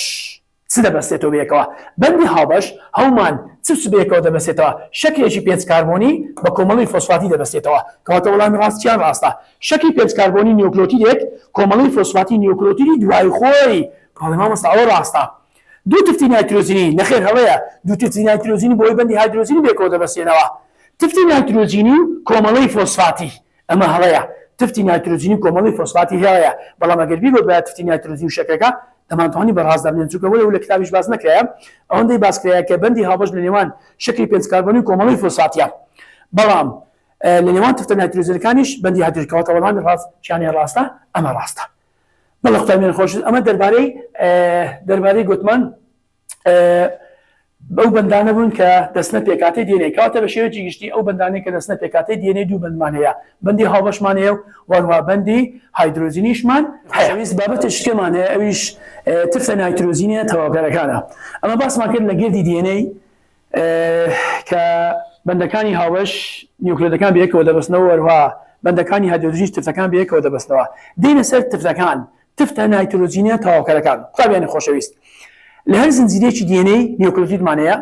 چ دەبەستێتەوە بەیەکەوە بەندی هاوبەش هەومان چ بەیەکەوە دەبەستێتەوە شەکلێکی پێنج کاربۆنی بە کۆمەڵی فۆسفاتی دەبەستێتەوە کەواتە وەڵامی ڕاستیان ڕاستە شەکی پێنج کاربۆنی نیۆکلۆتیدێک کۆمەڵی فۆسفاتی نیۆکلۆتیدی دوای خۆی بەڵێ مامۆستا ئەوە ڕاستە دوو تفتی نایترۆژینی نەخێر هەڵەیە دوو تفتی نایترۆژینی بۆی بەندی هایدرۆژینی بێکەوە دەبەستێنەوە تفتی نایترۆژینی و کۆمەڵەی فۆسفاتی ئەمە هەڵەیە تفتی نایترۆژینی کۆمەڵی فۆسفاتی هەیە بەڵام ئەگەر بیگۆ بە تفتی نایترۆژین و شەکرەکە دەمانتوانی بەڕازدابنێن چونکە لە کتابیش باس نەکرایە ئەوەندەی باسکرایە کە بەندی هاوبەش لە نێوان شەکلی پێنج کاربۆنی و کۆمەڵی فۆسفاتیە بەڵام لە نێوان تفتە نایترۆژینەکانیش بەندی هایدرۆژینەوە وەڵامی ڕاست چیانیان ڕاستە ئەمە ڕاستە بەڵێ قوتابیانی خۆش ئەمە دەربارەی گوتمان بەو بەندانە بوون کە دەستنە پێکاتی دێنێ کاتە بە شێوەیەکی گشتی ئەو بەندانەی کە دەستنە پێکاتی دێنێ دوو بەندمان هەیە بەندی هاوبەشمان هەیە و وەروە بەندی هایدرۆژینیشمان هەویست بابەتە شتێمان هەیە ئەویش تفتە نایترۆژینە تەواوکارەکانە ئەمە باسمان کرد لە گردی دێنەی کە بەندەکانی هاوبەش نیۆکلۆتیدەکان بەیەکەوە دەبەستنەوە وەروە بەندەکانی هایدرۆژینیش تفتەکان بەیەکەوە دەبەستنەوە دێنە سەر تفتەکان تفتە نایترۆژینە تەواوکارەکان قوتابیانی خۆشەویست لە هەر زنجیرێکی دێنەی نیۆکلۆتیدمانەیە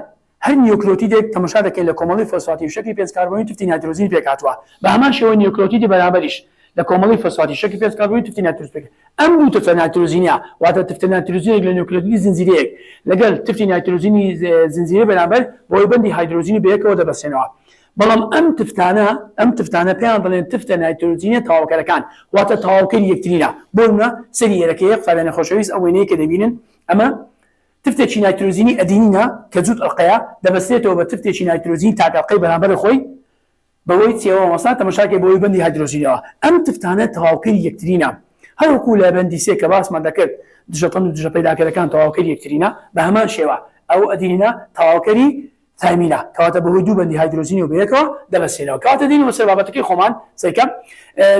هەر نیۆکلۆتیدێک تەماشا دەکەین لە کۆمەڵی فۆسفاتی و شەکلی پێنج کاربۆنی تفتی نایترۆژین پێکاتوە بە هەمان شێوە نیۆکلۆتیدی بەرامبەریش لە کۆمەڵی فۆسفاتی شەکلی پێنج کاربۆنی تفتی نایترۆژین ئەم دوو تفتە نایترۆژینە واتە تفتە نایترۆژینێک لە نیۆکلۆتیدی زنجیرەیەک لەگەڵ تفتی نایترۆژینی زنجیرە بەرامبەر بۆی بەندی هایدرۆژینی بەیەکەوە دەبەستێنەوە بەڵام ئەم تفتانە پێیان دەڵێن تفتە نایترۆجینە تەواوکەرەکان واتە تەواوکەری یەکترینە بۆ نمونە سەری ئێرەکەیە قوتابیانی خۆشەویست ئەو وێنەیە کە دەبینن ئەمە تفتێکی نایترۆجینی ئەدینینە کە جووت ئەڵقەیە دەبەستێتەوە بە تفتێکی نایترۆجین تاکەڵقەی بەرامبەر خۆی بەوەی چێوە مەسا تەماشاکێ بەوەی بەندی هایدرۆژینەوە ئەم تفتانە تەواوکەری یەکترینە هەروەکو لە بەندی سێ کە باسمان دەکرد دژەتەن و دژە پەیداکەرەکان تەواوکەری یەکترینە بە هەمان شێوە ئەو ئەدینینە تەواوکەری ثایمینە کەواتە بەهۆی دوو بەندی هایدرۆژینی و بەیەکەوە دەبەستێنەوە کەواتە دێنەوە سەر بابەتەکەی خۆمان سەیکەم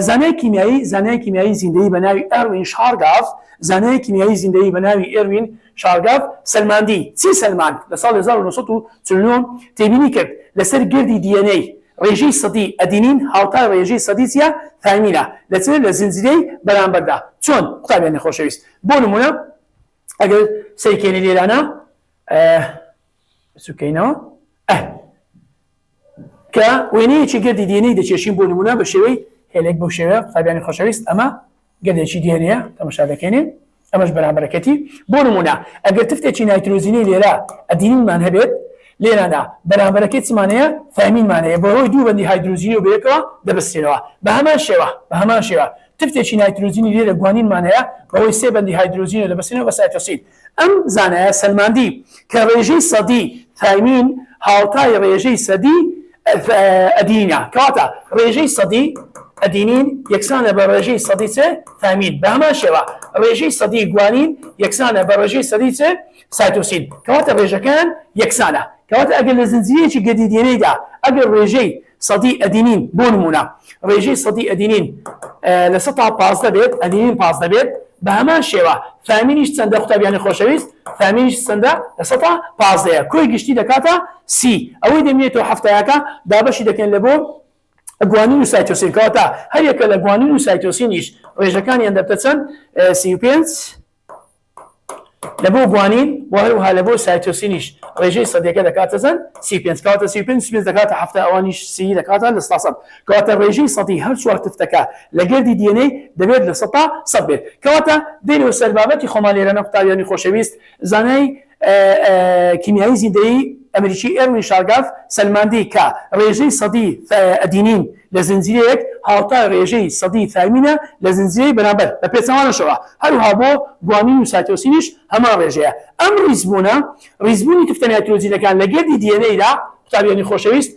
زانای کیمیایی زیندەیی بە ناوی ئەروین شارگاف زانای کیمیایی زیندەیی بە ناوی ئێروین شارگاف سەلماندی چی سەلمان لە ساڵ 1949 تێبینی کرد لەسەر گردی دیێنەی ڕێژەی سەدی ئەدینین هاوتای ڕێژەی سەدی چیە ثایمینە لە زنجیرەی بەرامبەردا چۆن قوتابیانی خۆشەویست بۆ نمونە ئەگەر سەیرکێنی لێرانە سوکەینەوە کە وێنەیەکی گردی دیێنەی دەچێشین بۆ نمونە بە شێوەی هێلێک بەو شێوەیە قوتابیانی خۆشەویست ئەمە گردێکی دیێنەیە تەماشا دەکەینێ ئەمەش بەرامبەرەکەتی بۆ نمونە ئەگەر تفتێکی نایترۆژینی لێرە ئەدینینمان هەبێت لێرانە بەرامبەرەکەی چمانەیە ثایمینمانەیە بەهۆی دوو بەندی هایدرۆژینی و بەیەکەوە دەبەستێنەوە بە هەمان شێوە تفتێکی نایترۆژینی لێرە گوانینمانەیە بەهۆی سێ بەندی هایدرۆژینی و دەبەستێنەوە بە سایتۆسین ئەم زانایە سەلماندی کە ڕێژەی سەدی ثایمین هاوتای ڕێژەی سەدی ئەدینە کەواتە ڕێژەی سەدی ئەدینین یەکسانە بە ڕێژەی سەدی چ ثایمین بە هەمان شێوە ڕێژەی سەدی گوانین یەکسانە بە ڕێژەی سەدی چ سایتۆسین کەواتە ڕێژەکان یەکسانە کەواتە ئەگەر لە زنجیرەیەکی گردی دیێنەیدا ئەگەر ڕێژەی سەدی ئەدینین بۆ نمونە ڕێژەی سەدی ئەدینین لە 15 بێت ئەدینین 15 بێت بە هەمان شێوە ثایمینیش چەندە قوتابیانی خۆشەویست ثایمینیش چەندە لە 15 کۆی گشتی دەکاتە سی ئەوەی دەمێتەوە هەفتەیەکە دابەشی دەکەن لە بۆ گوانین و سایتۆسین کەواتە هەر یەکە لە گوانین و سایتۆسینیش ڕێژەکانیان دەبتە چەند 35 لە بۆ گوانین و هەروەها لە بۆ سایتۆسینیش ڕێژەی سەدیەکە دەکاتە چەند 35 کەواتە 35 دەکاتە هەفتە ئەوانیش سی دەکاتە لە 100 کەواتە ڕێژەی سەدی هەر چوار تفتەکە لە گردی دیێنەی دەبێت لە 100 بێت کەواتە دێنەوە سەر بابەتی خۆمان لێرەنە قوتابیانی خۆشەویست زانای کیمیایی زیندەیی ئەمریکی ئێروین شارگاف سەلماندی کە ڕێژەی سەدی ئەدینین لە زنجیرەیەک هاوتای ڕێژەی سەدی ثایمینە لە زنجیرەی بەرامبەر بە پێچەوانەشەوە هەروها بۆ گوانین و سایتۆسینیش هەمان ڕێژەیە ئەم ڕیزبوونی تفتە نایترۆجینەکان لە گردی دیێنەیدا قوتابیانی خۆشەویست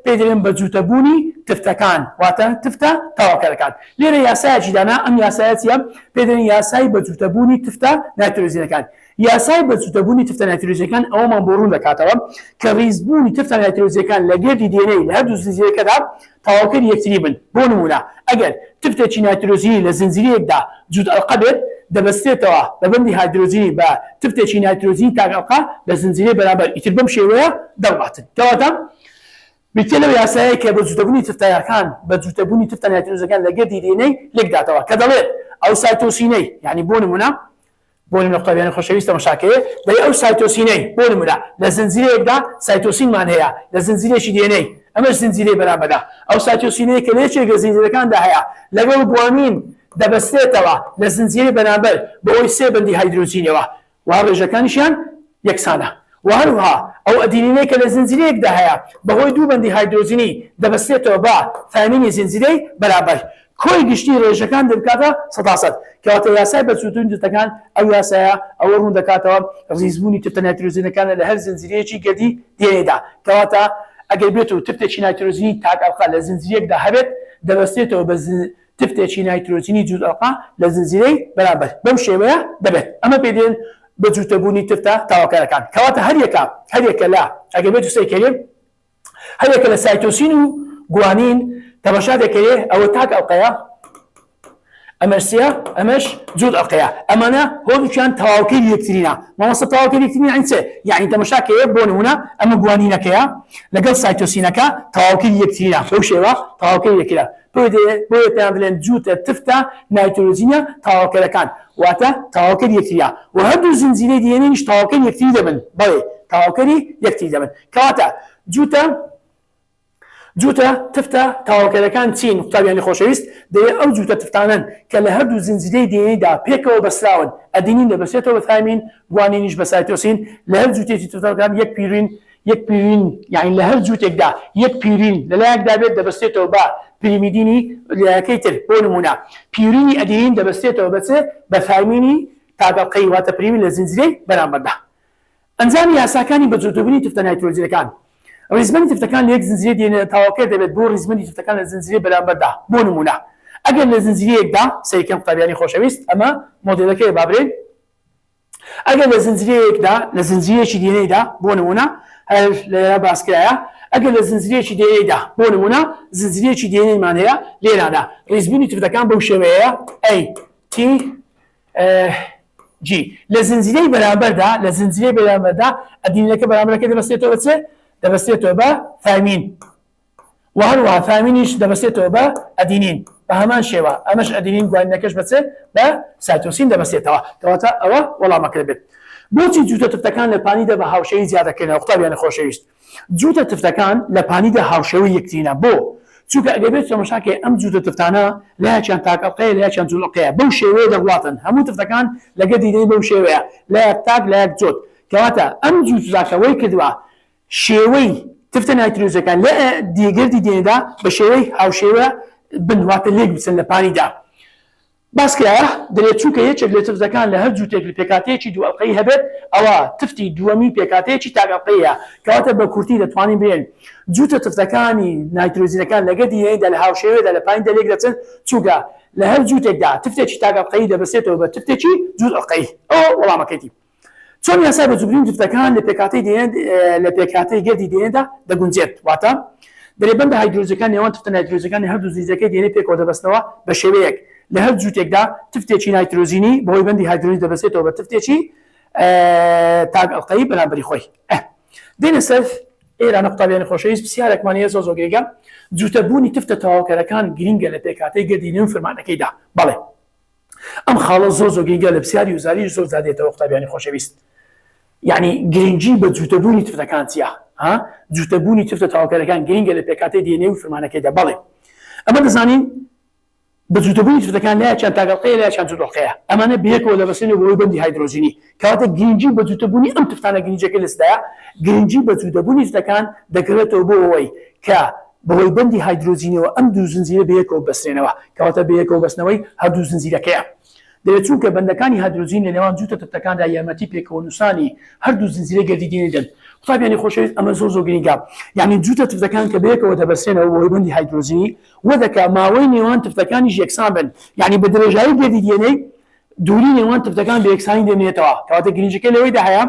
پێدرێن بە جوتەبوونی تفتەکان واتە تفتە تەواوکەرەکان لێرە یاسایەکی دانا ئەم یاسایە چیە پێدرێن یاسای بە جوتەبوونی تفتە نایترۆجینەکان یاسای بە جوتەبوونی تفتە نایترۆجینەکان ئەوەمان بۆ ڕوون دەکاتەوە کە ڕیزبوونی تفتە نایترۆجینەکان لە گردی دیێنەی لە هەردوو زنجیرەکەدا تەواوکەری یەکتری بن بۆ نمونە ئەگەر تفتێکی نایترۆجینی لە زنجیرەیەکدا جووت ئەڵقە بێت دەبەستێتەوە بە بەندی هایدرۆجینی بە تفتێکی نایترۆجینی تاکەڵقە لە زنجیرەی بەرامبەر ئیتر بەم شێوەیە دەڕاتن کەواتە بریتە لەو یاسایە کە بە جوتەبوونی تفتەکان بە جوتەبوونی تفتە نایترۆجینەکان لە گردی دیێنەی لێکداتەوە کە دەڵێت ئەو سایتۆسینەی یعنی بۆ نمونە قوتابیانی خۆشەویست تەماشاکەیە دەی ئەو سایتۆسینەی بۆ نمونە لە زنجیرەیەکدا سایتۆسینمان هەیە لە زنجیرێکی دیێنەی ئەمەش زنجیرەی بەرامبەردا ئەو سایتۆسینەیە کە لێچێکە زنجیرەکاندا هەیە لەگەڵ گوانین دەبەستێتەوە لە زنجیرەی بەرامبەر بەوەی سێ بەندی هایدرۆجینەوە و ڕێژەکانیشیان یەکسانە و هەروها ئەو ئەدینینەی کە لە زنجیرەیەکدا هەیە بەهۆی دوو بەندی هایدرۆجینی دەبەستێتەوە بە ثایمینی زنجیرەی بەرامبەر کۆی گشتی ڕێژەکان دەبکاتە 100 کەواتە یاسای بەجوتبوونی تفتەکان ئەو یاسایە ئەوە ڕوون دەکاتەوە ڕیزبوونی تفتە نایترۆجینەکانە لە هەر زنجیرەیەکی گردی دیێنەیدا کەواتە ئەگەر بێت و تفتێکی نایترۆجینی تاکەڵقە لە زنجیرەیەکدا هەبێت دەبەستێتەوە بە تفتێکی نایترۆجینی جووت ئەڵقە لە زنجیرەی بەرامبەر بەم شێوەیە دەبێت ئەمە پێدێن بە جوتەبوونی تفتە تاواکەرەکان کەواتە هەر یەکە لە ئەگەر بێت و سەیکەرێ هەر یەکە لە سایتۆسین و گوانین تەماشا دەکەوێت ئەوە تاکەڵقەیە ئەمەسیە ئەمەش جووت ئەڵقەیە ئەمانە هۆدووکیان تەواوکەری یەکترینە مامۆستا تەواوکەری یەکترین یعنی چ یعنی تەماشاکەیە بۆ نمونە ئەمە گوانینەکەیە لەگەڵ سایتۆسینەکە تەواوکەری یەکترینە بەو شێوە تەواوکەری یەکترە بۆیە پێیان بڵێن جووتە تفتە نایترۆجینە تەواوکەرەکان واتە تەواوکەری یەکتریە و هەردوو زنجیرەی دیێنەیش تەواوکەری یەکتری دەبن بەڵێ تەواوکەری یەکتری دەبن کەواتە جووتە تفتە تەواوکەرەکان چین قوتابیانی خۆشەویست دەیە ئەو جووتە تفتانن کە لە هەردوو زنجیرەی دیێنەیدا پێکەوە بەسراون ئەدینین دەبەستێتەوە بە ثایمین گوانینیش بە سایتۆسین لە هەر جووتێکی تفتەکان یەک پیرین یەک پیرین یعنی لە هەر جووتێکدا یەک پیرین لەلایەکدا بێت دەبەستێتەوە بە پیرمیدینی لایەکەی تر بۆ نمونە پیرینی ئەدینین دەبەستێتەوە بەچێ بە فەرمینی تاگەڵقەی واتە پریمی لە زنجیرەی بەرامبەردا ئەنجامی یاساکانی بەجوتبوونی تفتە نایترۆجینەکان ڕیزبەنی تفتەکان لە یەک زنجیرە دێنە تاواکە دەبێت بۆ ڕیزبەنی تفتەکان لە زنجیرەی بەرامبەردا بۆ نمونە ئەگەر لە زنجیرەیەکدا سەیکەم قوتابیانی خۆشەویست ئەمە مۆدێلەکەی بابرێن ئەگەر لە زنجیرەیەکدا لە زنجیرەیەکی دێنەیدا بۆ نمونە هەر لێرە باسکرایە ئەگەر لە زنجیرەیەکی دێنەیدا بۆ نمونە زنجیرەیەکی دێنەیمان هەیە لێرانە ڕیزبوونی تفتەکان بەو شێوەیە ئەی تی جی لە زنجیرەی بەرامبەردا لە زنجیرەی بەرامبەردا ئەدینەکە بەرامبەرەکە دەبەستێتەوە بچێ دەبەستێتەوە بە فەرمین و هەروەها فەرمینیش دەبەستێتەوە بە ئەدینین بە هەمان شێوە ئەمەش ئەدینین گوانینەکەش بەچێ بە سایتۆسین دەبەستێتەوە کەواتە ئەوە وەڵامەکە بێت بۆچی جووتە تفتەکان لە پانیدا بە هاوشێوی زیادەکەنەوە قوتابیانی خۆشەویست جووتە تفتەکان لە پانیدا هاوشێوی یەکترینە بۆ چونکە ئەگەر بێت تەماشاکێ ئەم جووتە تفتانە لایەکیان تاقەڵقەیە لایەکیان جوڵقەیە بەو شێوەیە دەگوڵاتن هەموو تفتەکان لەگە دیدەی بەو شێوەیە لایەک تاک لایەک جوت کەواتە ئەم جووتزاکەوەی کردووە شێوەی تفتە نایترۆجینەکان لە دیگەردی دێنەدا بە شێوەی هاوشێوە بنواتە لێک بچن لە پانیدا باسکرایە دەرێت چونکە یەکێک لە تفتەکان لە هەر جووتێک لە پێکاتەیەکی دووەڵقەی هەبێت ئەوە تفتی دووەمی پێکاتەیەکی تاقەڵقەیە کەواتە بە کورتی دەتوانین بێن جووتە تفتەکانی نایترۆجینەکان لەگە دیێنەیدا لە هاوشێوەیەدا لە پانیدا لێک دەچن چونکە لە هەر جووتێکدا تفتێکی تاقەڵقەیی دەبەستێتەوە بە تفتێکی جووتەڵقەی ئەوە وەڵامەکەیتی چۆن یاسا بەجوبرین تفتەکان لە پێکاتەی لە پێکاتەی گەردی دێنەدا دەگونجێت واتە دەرێبەندە هایدرۆجینەکان نێوان تفتە نایترۆجینەکانی هەردوو زیرەکەی دێنەی پێکەوە دەبەستنەوە بە شێوەیەک لە هەر جووتێکدا تفتێکی نایترۆژینی بەهۆی بەندی هایدرۆجین دەبەستێتەوە بە تفتێکی تاگەڵقەیی بەرامبەری خۆی دێنە سەر ئێرانە قوتابیانی خۆشەویست پرسیارێکمانەیە زۆر گرنگە جووتەبوونی تفتە تەواوکەرەکان گرنگە لە پێکاتەی گەردی نوێ فەرمانەکەیدا بەڵێ ئەم خاڵە زۆر گرنگە لە پرسیاری وزاری زۆر زادێتەوە قوتابیانی خۆشەویست یعنی گرنگی بە جووتەبوونی تفتەکان چییە جووتەبوونی تفتە تەواوکەرەکان گرنگە لە پێکاتەی دێنێ و فەرمانەکەیدا بەڵێ ئەمە دەزانین بە جووتەبوونی تفتەکان لایەکیان تاگەڵقەیە لایەکیان جووتەڵقەیە ئەمانە بەیەکەوە دەبەستێنەوە بەهۆی بەندی هایدرۆژینی کەواتە گرنگی بە جووتەبوونی ئەم تفتانە گرنگیەکە لەستایە گرنگی بە جووتەبوونی تفتەکان دەکرێتەوە بۆ ئەوەی کە بەهۆی بەندی هایدرۆژینەوە ئەم دوو زنجیرە بەیەکەوە بەسترێنەوە کەواتە بەیەکەوە بەستنەوەی هەردوو زنجیرەکەیە دەبێت چونکە بەندەکانی هایدرۆژین لە نێوان جووتە تفتەکاندا یارمەتی پێکەوە نووسانی هەردوو زنجیرە گەردی دێنێدەن قوتابیانی خۆشەویست ئەمە زۆر گرنگە یعنی جووتە تفتەکان کە بەیەکەوە دەبەسترێنەوە بەهۆی بەندی هایدرۆژینی وەدەکا ماوەی نێوان تفتەکانیش یەکسان بن یعنی بە درێژایی گەردی دێنەی دووری نێوان تفتەکان بە یەکسانی دێنێتەوە کەواتە گرنگەکە لەوەیدا هەیە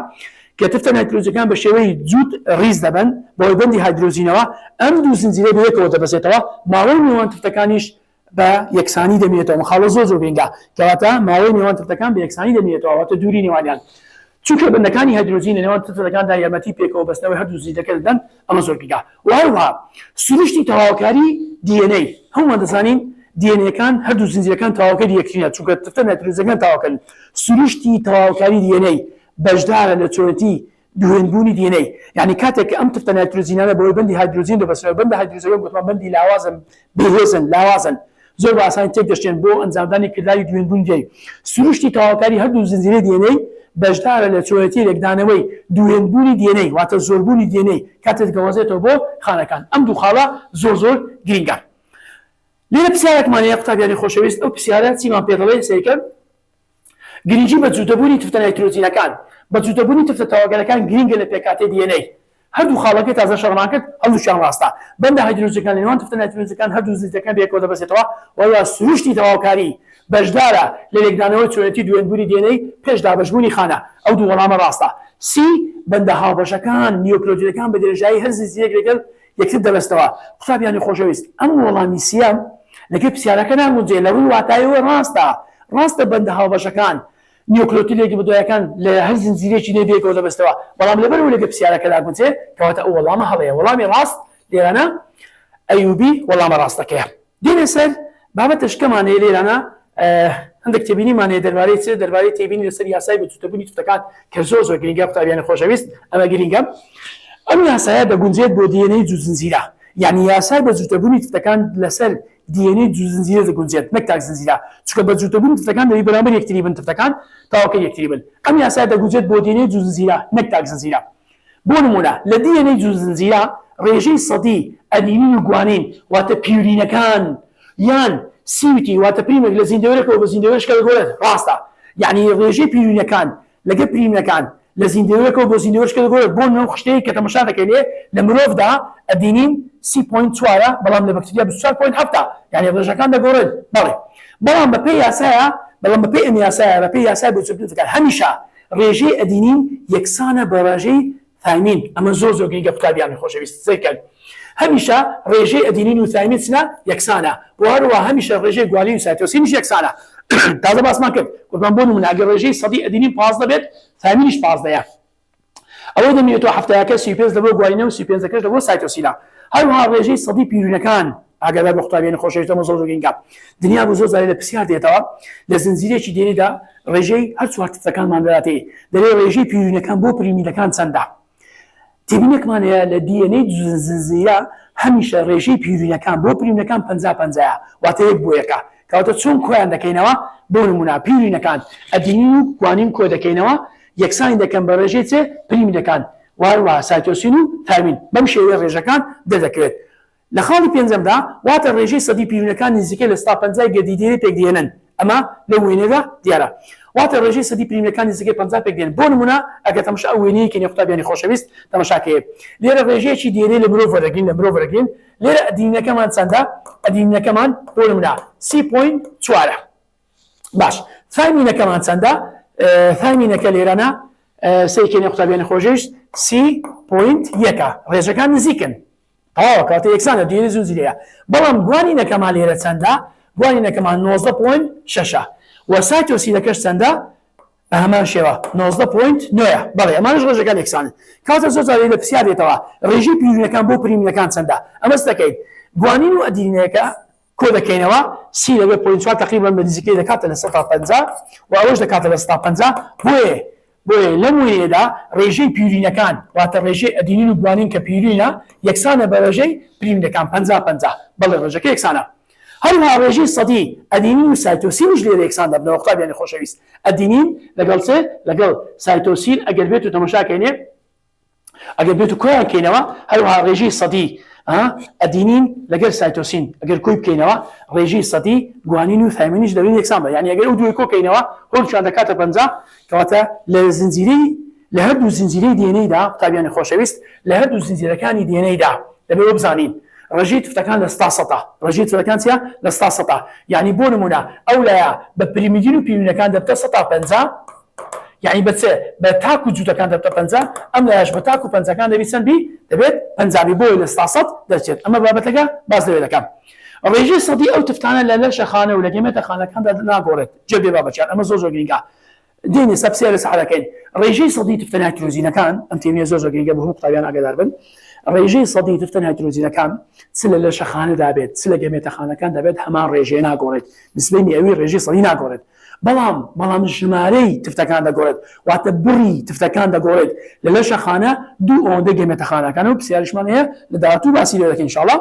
کە تفتە نایترۆجینەکان بە شێوەی جووت ڕیز دەبن بەهۆی بەندی هایدرۆژینەوە ئەم دوو زنجیرە بەیەکەوە دەبەستێتەوە ماوەی نێوان تفتەکانیش بە یەکسانی دەمێتەوە مخاڵە زۆر گرنگە کەواتە ماوەی نێوان تفتەکان بە یەکسانی دەمێتەوە واتە دووری نێوانیان چونکە بەندەکانی هایدرۆژین لە نێوان تفتەکاندا یارمەتی پێکەوە بەستنەوەی هەردوو زنجیرەکە دەدەن ئەمە زۆر گرنگە وهروەها سروشتی تەواوکاری دیێنەی هەمومان دەزانین دیێنەکان هەردوو زنجیرەکان تەواوکەری یەکترینە چونکە تفتە نایترۆجینەکان تەواوکەن سروشتی تەواوکاری دیێنەی بەشدارە لە چۆرەتی دوێنبوونی دیێنەی یعنی کاتێک ئەم تفتە نایترۆجینانە بەهۆی بەندی هایدرۆژین دەبەسترێنەوە بەندە هایدرۆژین گوتمان بەندی لاوازن بەهێزن لاوازن زۆر بە ئاسانی تێک دەشتێن بۆ ئەنجامدانی کردداری دوێنبوونی دیێنەی سروشتی تەواوکاری هەردوو زنجیرە دیێنەی بەشدارە لە چۆرەتی لێکدانەوەی دوێنبوونی دیێنەی واتە زۆربوونی دیێنەی کاتێک دەگەوازێتەوە بۆ خانەکان ئەم دوو خاڵە زۆر گرنگە لێرە پرسیارێکمانەیە قوتابیانی خۆشەویست ئەو پرسیارە چیمان پێ دەڵێ سەیکەم گرنگی بە جووتەبوونی تفتە نایترۆجینەکان بە جووتەبوونی تفتە تەواوکەرەکان گرنگە لە پێکاتەی دیێنەی هەردوو خاڵەکەی تازە شەڕمان کرد هەڵدووشیان ڕاستە بەندە هایدرۆجینەکان لە نێوان تفتە نایترۆجینەکان هەردوو زنجیرەکان بەیەکەوە دەبەستێتەوە وەڵا سروشتی تەواوکاری بەشدارە لە لێکدانەوەی چۆرەتی دوێنبوونی دیێنەی پێش دابەشبوونی خانە ئەو دوو وەڵامە ڕاستە سی بەندە هاوبەشەکان نیۆکلۆجینەکان بە درێژایی هەر زنجیرێک لەگەڵ یەکتر دەبەستەوە قوتابیانی خۆشەویست ئەم وەڵامی سیام لەگەڵ پرسیارەکە نامونجێ لە ڕووی واتایەوە ڕاستە بەندە هاوبەشەکان نیۆکلۆتیلێکی بەدوایەکان لە هەر زنجیرێکی لێ بێکەوە دەبەستەوە بەڵام لەبەرەوە لەگە پرسیارەکە داگونجێ کەواتە ئەو وەڵامە هەڵەیە وەڵامی ڕاست لێرانە ئەیوبی وەڵامە ڕاستەکەیە دێنێ سەر بابەتە شکەمانەیە لێرانە هەندێک تێبینیمانەیە دەربارەی چ دەربارەی تێبینی لەسەر یاسای بە جووتەبوونی تفتەکان کە زۆر گرنگە قوتابیانی خۆشەویست ئەمە گرنگە ئەم یاسایە دەگونجێت بۆ دیێنەی جوو زنجیرە یعنی یاسای بە جووتەبوونی تفتەکان لەسەر دیێنەی جوو زنجیرە دەگونجێت نەک تاک زنجیرە چونکە بە جووتەبوونی تفتەکان دەبی بەرامبەر یەکتری بن تفتەکان تاواکە یەکتری بن ئەم یاسای دەگونجێت بۆ دیێنەی جوو زنجیرە نەک تاک زنجیرە بۆ نمونە لە DNA جوو زنجیرە ڕێژەی سەدی ئەدینین و گوانین واتە پیورینەکان یان سیوتی واتە پریمێک لە زیندەوەرێکەوە بە زیندەوەرشکە دەگۆڕێت ڕاستە یعنی ڕێژەی پیورینەکان لەگە پریمەکان لە زیندەوەرێکەوە بۆ زیندەوەرشکە دەگۆڕێت بۆ نەو شتەیە کە تەماشا دەکەینێ لە مرۆڤدا ئەدینین 30.4 بەڵام لە بەکتریا 24.7 یعنی ڕێژەکان دەگۆڕێت بەڵێ بەڵام بە پێی یاسایە بەڵام بە پێی ئەم یاسایە بە پێی یاسای بچووکەکان هەمیشە ڕێژەی ئەدینین یەکسانە بە ڕێژەی ثایمین ئەمە زۆر زۆر گرنگە قوتابیانی خۆشەویست سێکرد هەمیشە ڕێژەی ئەدینین و ثایمین چنە یەکسانە بۆ هەروە هەمیشە ڕێژەی گوالین و سایتۆسینیش یەکسانە تازە باسمان کرد قوربان بۆ نمونە ئەگەر ڕێژەی سەدی ئەدینین 15 بێت ثایمینیش 15ەیە ئەوە دەمێتەوە هەفتەیەکە 35 دەبۆ گوالینە و 35ەکەش دەبۆ سایتۆسینە هەروەها ڕێژەی سەدی پیرونەکان ئاگادار بە قوتابیانی خۆشەویستەمە زۆر گرنگە دنیا بۆ زۆر جارێ لە پرسیار دێتەوە لە زنجیرێکی دێنێدا ڕێژەی هەر چوار تفتەکانمان دەداتێ دەڵێ ڕێژەی پیرونەکان بۆ پریمیدەکان چەندە تێبینێکمانەیە لە DNA زنجیرە هەمیشە ڕێژەی پیرونەکان بۆ پریمەکان 50-50 واتە یەک بۆ یەکە کەواتە چۆن کۆیان دەکەینەوە بۆ نمونە پیرونەکان ئەدینین و گوانین کۆ دەکەینەوە یەکسانی دەکەن بە ڕێژەی چێ پریمەکان واروە سایتۆسین و ثایمین بەم شێوەیە ڕێژەکان دەدەکرێت لە خاڵی پێنجەمدا واتە ڕێژەی سەدی پیرونەکان نزیکەی لە 150 گەردیدێنێ پێکدێنن ئەمە لە وێنەدا دیارە واتە ڕێژەی سەدی پریمەکان نزیکەی 50 پێکدێن بۆ نمونە ئەگەر تەماشا ئەو وێنەیەکی قوتابیانی خۆشەویست تەماشاکەیە لێرە ڕێژەیەکی دێنێ لە مرۆڤ وەرەگرین لە مرۆڤ وەرەگرین لێرە ئەدینینەکەمان چەندە ئەدینینەکەمان بۆ نمونە 30.4 باش ثایمینەکەمان چەندە ثایمینەکە لێرەنا سەیکێنێ قوتابیانی خۆشەویست 30.1 ڕێژەکان نزیکن کاتە یەکسانە دوێنێ زنجیرەیە بەڵام گوانینەکەمان لێرە چەندە گوانینەکەمان 19.6 و سایتۆسینەکەش چەندە بە هەمان شێوە 19.9 بەڵێ ئەمانش ڕێژەکان یەکسانن کاتە زۆر جارێ لە پرسیار دێتەوە ڕێژەی پیرونەکان بۆ پریمەکان چەندە ئەمەش دەکەیت گوانین و ئەدینینەکە کۆ دەکەینەوە سی لەبێ 0.4 تقریبان بە نزیکەی دەکاتە لە 150 و ئەوەش دەکاتە لە 150 بۆیە لەم وێنەدا ڕێژەی پیرینەکان واتە ڕێژەی ئەدینین و گوانین کە پیرینە یەکسانە بە ڕێژەی پریمەکان 50-50 بەڵێ ڕێژەکە یەکسانە هەروەها ڕێژەی سەدی ئەدینین و سایتۆسینش لێرە یەکسان دەبنەوە قوتابیانی خۆشەویست ئەدینین لەگەڵ چێ لەگەڵ سایتۆسین ئەگەر بێت و تەماشاکەینێ ئەگەر بێت و کۆیان کەینەوە هەروەها ڕێژەی سەدی ئەدینین لەگەر سایتۆسین ئەگەر کۆی بکەینەوە ڕێژەی سەدی گوانین و ثایمینیش دەبێت یەکسان بە یعنی ئەگەر ئەو دوی کۆکەینەوە هەڵچیان دەکاتە 50 کەواتە لە زنجیرەی لە هەردوو زنجیرەی دێنەیدا قوتابیانی خۆشەویست لە هەردوو زنجیرەکانی دێنەیدا دەبێت بزانین ڕێژەی تفتەکان لە 100 ڕێژەی تفتەکان چیە لە 100 یعنی بۆ نمونە ئەو لایە بە پریمیدین و پیرونەکان دەبتە 150 یعنی بەچێ بە تاک و جووتەکان دەبتە 50 ئەم لایەش بە تاک و پەنجەکان دەبێت چەند بی دەبێت 50 بۆی لە 100 دەچێت ئەمە بابەتەکە باس دەوێت دەکەم ڕێژەی سەدی ئەو تفتانە لە لەشەخانە و لە گەمێتە خانەکاندا ناگۆڕێت جێبێ بابەتیان ئەمە زۆر گرنگە دێنێ سەبسێ لە سەحرەکەین ڕێژەی سەدی تفتە نایترۆژینەکان ئەم تێمیە زۆر گرنگە بە هەموو قوتابیان ئاگادار بن ڕێژەی سەدی تفتە نایترۆژینەکان چ لە لەشەخانەدا بێت چ لە گەمێتە خانەکان دەبێت هەمان ڕێژەیە ناگۆڕێت نسبەی ئەوی ڕێژەی سەدی ناگۆڕێت بەڵام ژمارەی تفتەکان دەگۆڕێت واتە بڕی تفتەکان دەگۆڕێت لە لەشەخانە دوو ئەوەندە گەمێتە خانەکان و پرسیاریشمان هەیە لە داهاتوو باسی لێ دەکەین ئینشاءڵڵا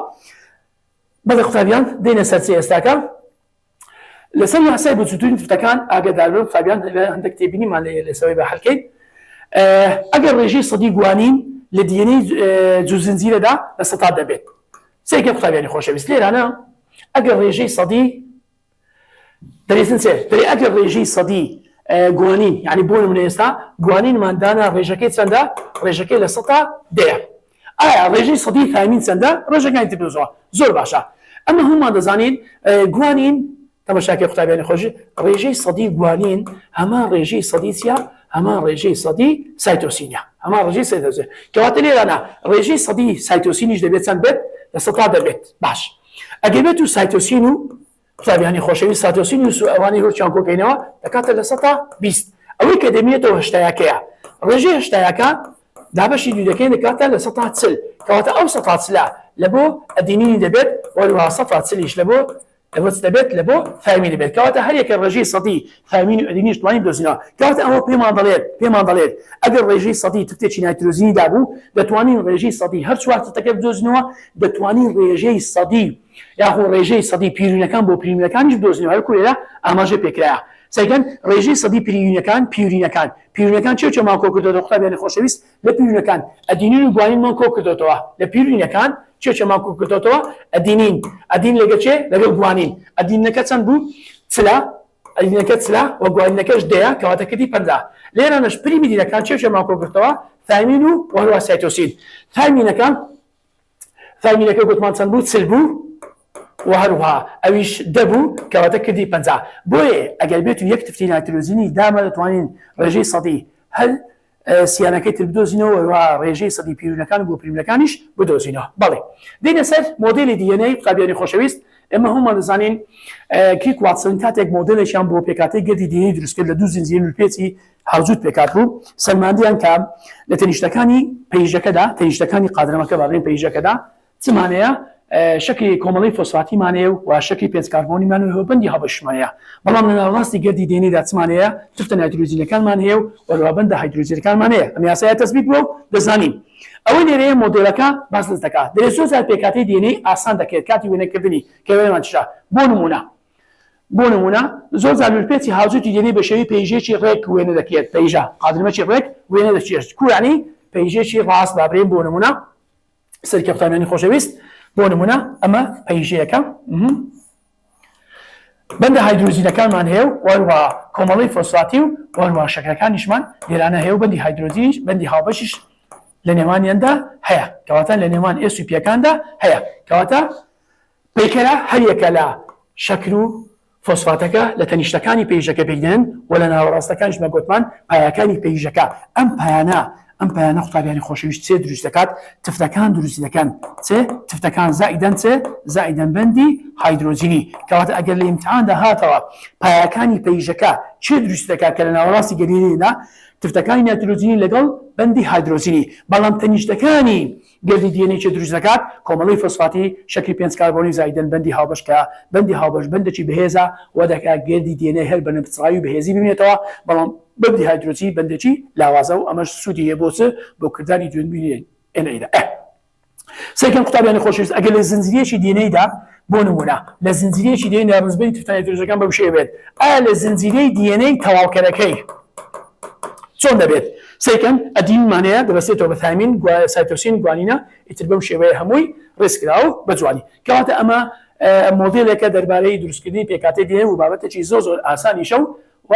بەڵێ قوتابیان دێنە سەر چێ ئێستاکە لەسەر یاسای بچووترین تفتەکان ئاگادار بن قوتابیان هەندێک تێبینیمان لەسەوەی بە هەڵکەین ئەگەر ڕێژەی سەدی گوانین لە DNA جوو زنجیرەدا لە 100 دەبێت سێکە قوتابیانی خۆشەویست لێرانە ئەگەر ڕێژەی سەدی دەرێتن چێ دەرێ ئەگەر ڕێژەی سەدی گوانین یعنی بۆ نمونە ئێستا گوانینماندانا ڕێژەکەی چەندە ڕێژەکەی لە 100 دەیە ئایا ڕێژەی سەدی ثایمین چەندە ڕێژەکانی تبدوزەوە زۆر باشە ئەمە هەمومان دەزانین گوانین تەماشاکەی قوتابیانی خۆشی ڕێژەی سەدی گوانین هەمان ڕێژەی سەدی چیە هەمان ڕێژەی سەدی سایتۆسینە هەمان ڕێژەی سایتۆسین کەواتە لێرانە ڕێژەی سەدی سایتۆسینیش دەبێت چەند بێت لە 100 دەبێت باش ئەگەر بێت و سایتۆسین و قوتابیانی خۆشەویست سایتۆسین و ئەوانەی هەرچیان کۆکەینەوە دەکاتە لە 120 ئەوەی کە دەمێتەوە هەشتایەکەیە ڕێژەی هەشتایەکە دابەشی دوو دەکەین دەکاتە لە 140 کەواتە ئەو 140 لە بۆ ئەدینینی دەبێت وەروەها 140 لە بۆ دەبێت لە بۆ ثایمین دەبێت کەواتە هەر یەکە ڕێژەی سەدی ثایمین و ئەدینیش توانین دۆزینەوە کەواتە ئەوە پێمان دەڵێت ئەگەر ڕێژەی سەدی تفتێکی نایترۆژینی دابوو دەتوانین ڕێژەی سەدی هەر چوار تفتەکە بدۆزینەوە دەتوانین ڕێژەی سەدی یاخۆ ڕێژەی سەدی پیرونەکان بۆ پریمەکانیش بدۆزینەوە هەر کوێرە ئاماژە پێکرایە سەیکەن ڕێژەی سەدی پیرونەکان چێماوە کۆ کردەوە قوتابیانی خۆشەویست لە پیرونەکان ئەدینین و گوانینمان کۆ کردەوە لە پیرونەکان چێماوە کۆ کردەوە ئەدین لەگە چێ لەگەڵ گوانین ئەدینەکە چەند بوو چلا ئەدینەکە چلا و گوانینەکەش دەیە کەواتە کردی 50 لێرانەش پریمیدینەکان چێماوە کۆ کردەوە ثامین و وهروە سایتۆسین ثامینەکە گوتمان چەند بوو چل بوو و هەروها ئەویش دەبوو کەواتە کردی 50 بۆیە ئەگەر بێت و یەک تفتی نایترۆژینی دامە دەتوانین ڕێژەی سەدی هەل سیانەکەی تر بدۆزینەوە و ڕێژەی سەدی پیرونەکان بۆ پریمەکانیش بدۆزینەوە بەڵێ دێنە سەر مۆدلی دیێنەی قوتابیانی خۆشەویست ئێمە هەمومان دەزانین کریک واتسن کاتێک مۆدلێکیان بۆ پێکاتی گردی دیێنەی دروستکرد لە دوو زنجیر لوپێچی هاوجود پێکات بوو سەلماندیان کە لە تەنیشتەکانی پەیژەکەدا تەنیشتەکانی قادرەمەکە باڵێن پەیژەکەدا چمانەیە شکلی کۆمەڵی فۆسفاتیمانەیە و شکلی پێنج کاربۆنیمانەوە بەندی هەڵبەشمانەیە بەڵام لە ناوەڕاستی گردی دێنەیدا چمانەیە تفتە نایترۆجینەکانمان هەیە و وەروابەندە هایدرۆجینەکانمان هەیە ئەمە یاسایە تەثبیت بووە و دەزانین ئەوەی لێرەیە مۆدێلەکە باس دەکات دەبێت زۆر پێکاتی دێنەی ئاسان دەکرێت کاتی وێنەکردنی کەوێمان چرا بۆ نمونە زۆر زانورپێکی هاوجودی دێنەی بە شێوەی پەیژێکی ڕێک وێنە دەکرێت پەیژە قادرمەکی ڕێک وێنە دەچێت کوڕانی پەیژێکی ڕاست بابرێن بۆ نمونە سەرکە قوتابیانی خۆشەویست بۆ نمونە ئەمە پەیژەیەەکە بەندە هایدرۆجینەکانمان هەیە و وەروە کۆمەڵی فۆسفاتی و وەروە شەکرەکانیشمان لێرانە هەیە و بەندی هایدرۆجینیش بەندی هاوبەشیش لە نێوانیاندا هەیە کەواتە لە نێوان ئێسوپیەکاندا هەیە کەواتە پەیکەرە هەریەکە لە شەکر و فۆسفاتەکە لە تەنیشتەکانی پەیژەکە پێدێن و لە ناوەڕاستەکانیش مەگوتمان پایەکانی پەیژەکە ئەم پایانە قوتابیانی خۆشەویست چێ دروست دەکات تفتەکان دروست دەکەن تفتەکان زائیدەن بەندی هایدرۆجینی کەواتە ئەگەر لە ئیمتحاندا هاتەوە پایەکانی پەیژەکە چێ دروست دەکات کە لە ناوەڕاستی گەریدا تفتەکانی نایترۆجینی لەگەڵ بەندی هایدرۆجینی بەڵام تەنیشتەکانی گردی دیێنەی چێ دروست دەکات کۆمەڵی فۆسفاتی شکلی پێنج کاربۆنی زائیدەن بەندی هاوبەشکە بەندی هاوبەش بەندێکی بەهێزە و دەکات گردی دیێنەی هەر بە نەبچڕاوی بەهێزی ببینێتەوە بەڵام بەندی هایدرۆجینی بەندێکی لاوازە و ئەمەش سوودی هەیە بۆ کردانی دوێنبینی ئێنەیدا سێکەم قوتابیانی خۆشەویست ئەگەر لە زنجیرەیەکی دیێنەیدا بۆ نمونە لە زنجیرەیەکی دیێنەی ڕزبەی تفتە نایترۆژینەکان بەو شێوە بێت ئایا لە زنجیرەی دیێنەی تەواوکەرەکەی چۆن دەبێت سێکەم ئەدینمانەیە دەبەستێتەوە بە ثامین سایتۆسین گوانینە ئیتر بەم شێوەیە هەمووی ڕێزکراوە بە جوانی کەواتە ئەمە مۆدێلێکە دەربارەی دروستکردنی پێکاتی دێنە و بابەتێکی زۆر ئاسانیشە و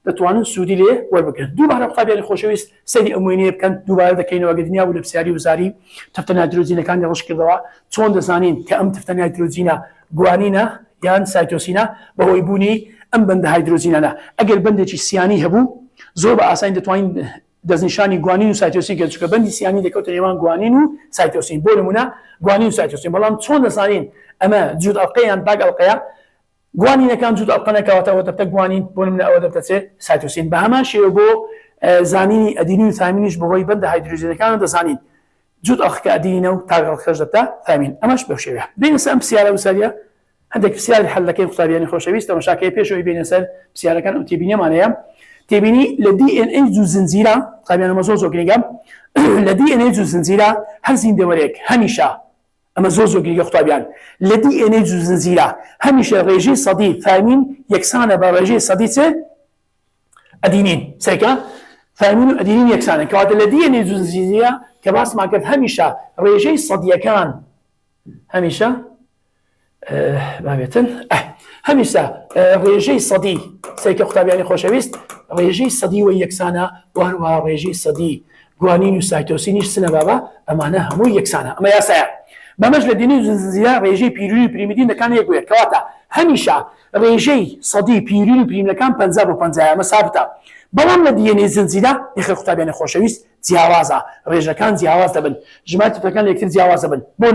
دەتوانن سوودی لێ وەربگرن دووبارە قوتابیانی خۆشەویست سەیری ئەموینەیە بکەن دووبارە دەکەینەوە گەدنیا و لە پرسیاری وزاری تفتە نایترۆجینەکانی ڕش کردەوە چۆن دەزانین کە ئەم تفتە نایترۆجینە گوانینە یان سایتۆسینە بەهۆی بوونی ئەم بەندە هایدرۆجینەنە ئەگەر بەندێکی سیانی هەبوو زۆر بە ئاسانی دەتوانین دەستنیشانی گوانین و سایتۆسین کە چونکە بەندی سیانی دەکەوتە نێوان گوانین و سایتۆسین بۆ نمونە گوانین و سایتۆسین بەڵام چۆن دەزانین ئەمە جوود ئەڵقەیان باگ ئەڵقەیە گوانینەکان جوود ئەڵقەنەکەواتەوە دەبتە گوانین بۆ نمونە ئەوە دەبتەچێت سایتۆسین بە هەمان شێوە بۆ زانینی ئەدینی و ثامینیش بەهۆی بەندە هایدرۆجینەکان دەزانین جوود ئەڵقەکە ئەدینە و تاگەڵقەش دەبتە ثامین ئەمەش بەو شێوەیە بینە سەر ئەم پرسیارە وساریە هەندێک پرسیاری حەل دەکەین قوتابیانی خۆشەویست تەماشاکەی پێشەوەی بینە سەر پرسیارەکان ئەو تێبینیەمانەیە تێبینی لە DNA جوو زنجیرە قوتابیانەمە زۆر گرنگە لە DNA جوو زنجیرە هەر زیندەوەرێک هەمیشە ئەمە زۆر گرنگە قوتابیان لە DNA جوو زنجیرە هەمیشە ڕێژەی سەدی ثامین یەکسانە بە ڕێژەی سەدی چ ئەدینین سێکە ثامین و ئەدینین یەکسانە کەواتە لە DNA جوو زنجیرە کە باسمان کرد هەمیشە ڕێژەی سەدیەکان هەمیشە بابێتن هەمیشە ڕێژەی سەدی سێکە قوتابیانی خۆشەویست ڕێژەی سەدی و یەکسانە وهروە ڕێژەی سەدی گوانین و سایتۆسینیش سنە بابا ئەمانە هەمووی یەکسانە ئەمە یاسایە بەمەش لە دینی زنجیرە ڕێژەی پیرۆی پریمیدین دەکان یەکوێت کەواتە هەمیشە ڕێژەی سەدی پیرۆی و پریمەکان 50 بۆ 50 ئەمە سابتە بەڵام لە دیێنەی زنجیرە یەخە قوتابیانی خۆشەویست جیاوازە ڕێژەکان جیاواز دەبن ژمارە تفتەکان لە یەکتر جیاواز دەبن بۆ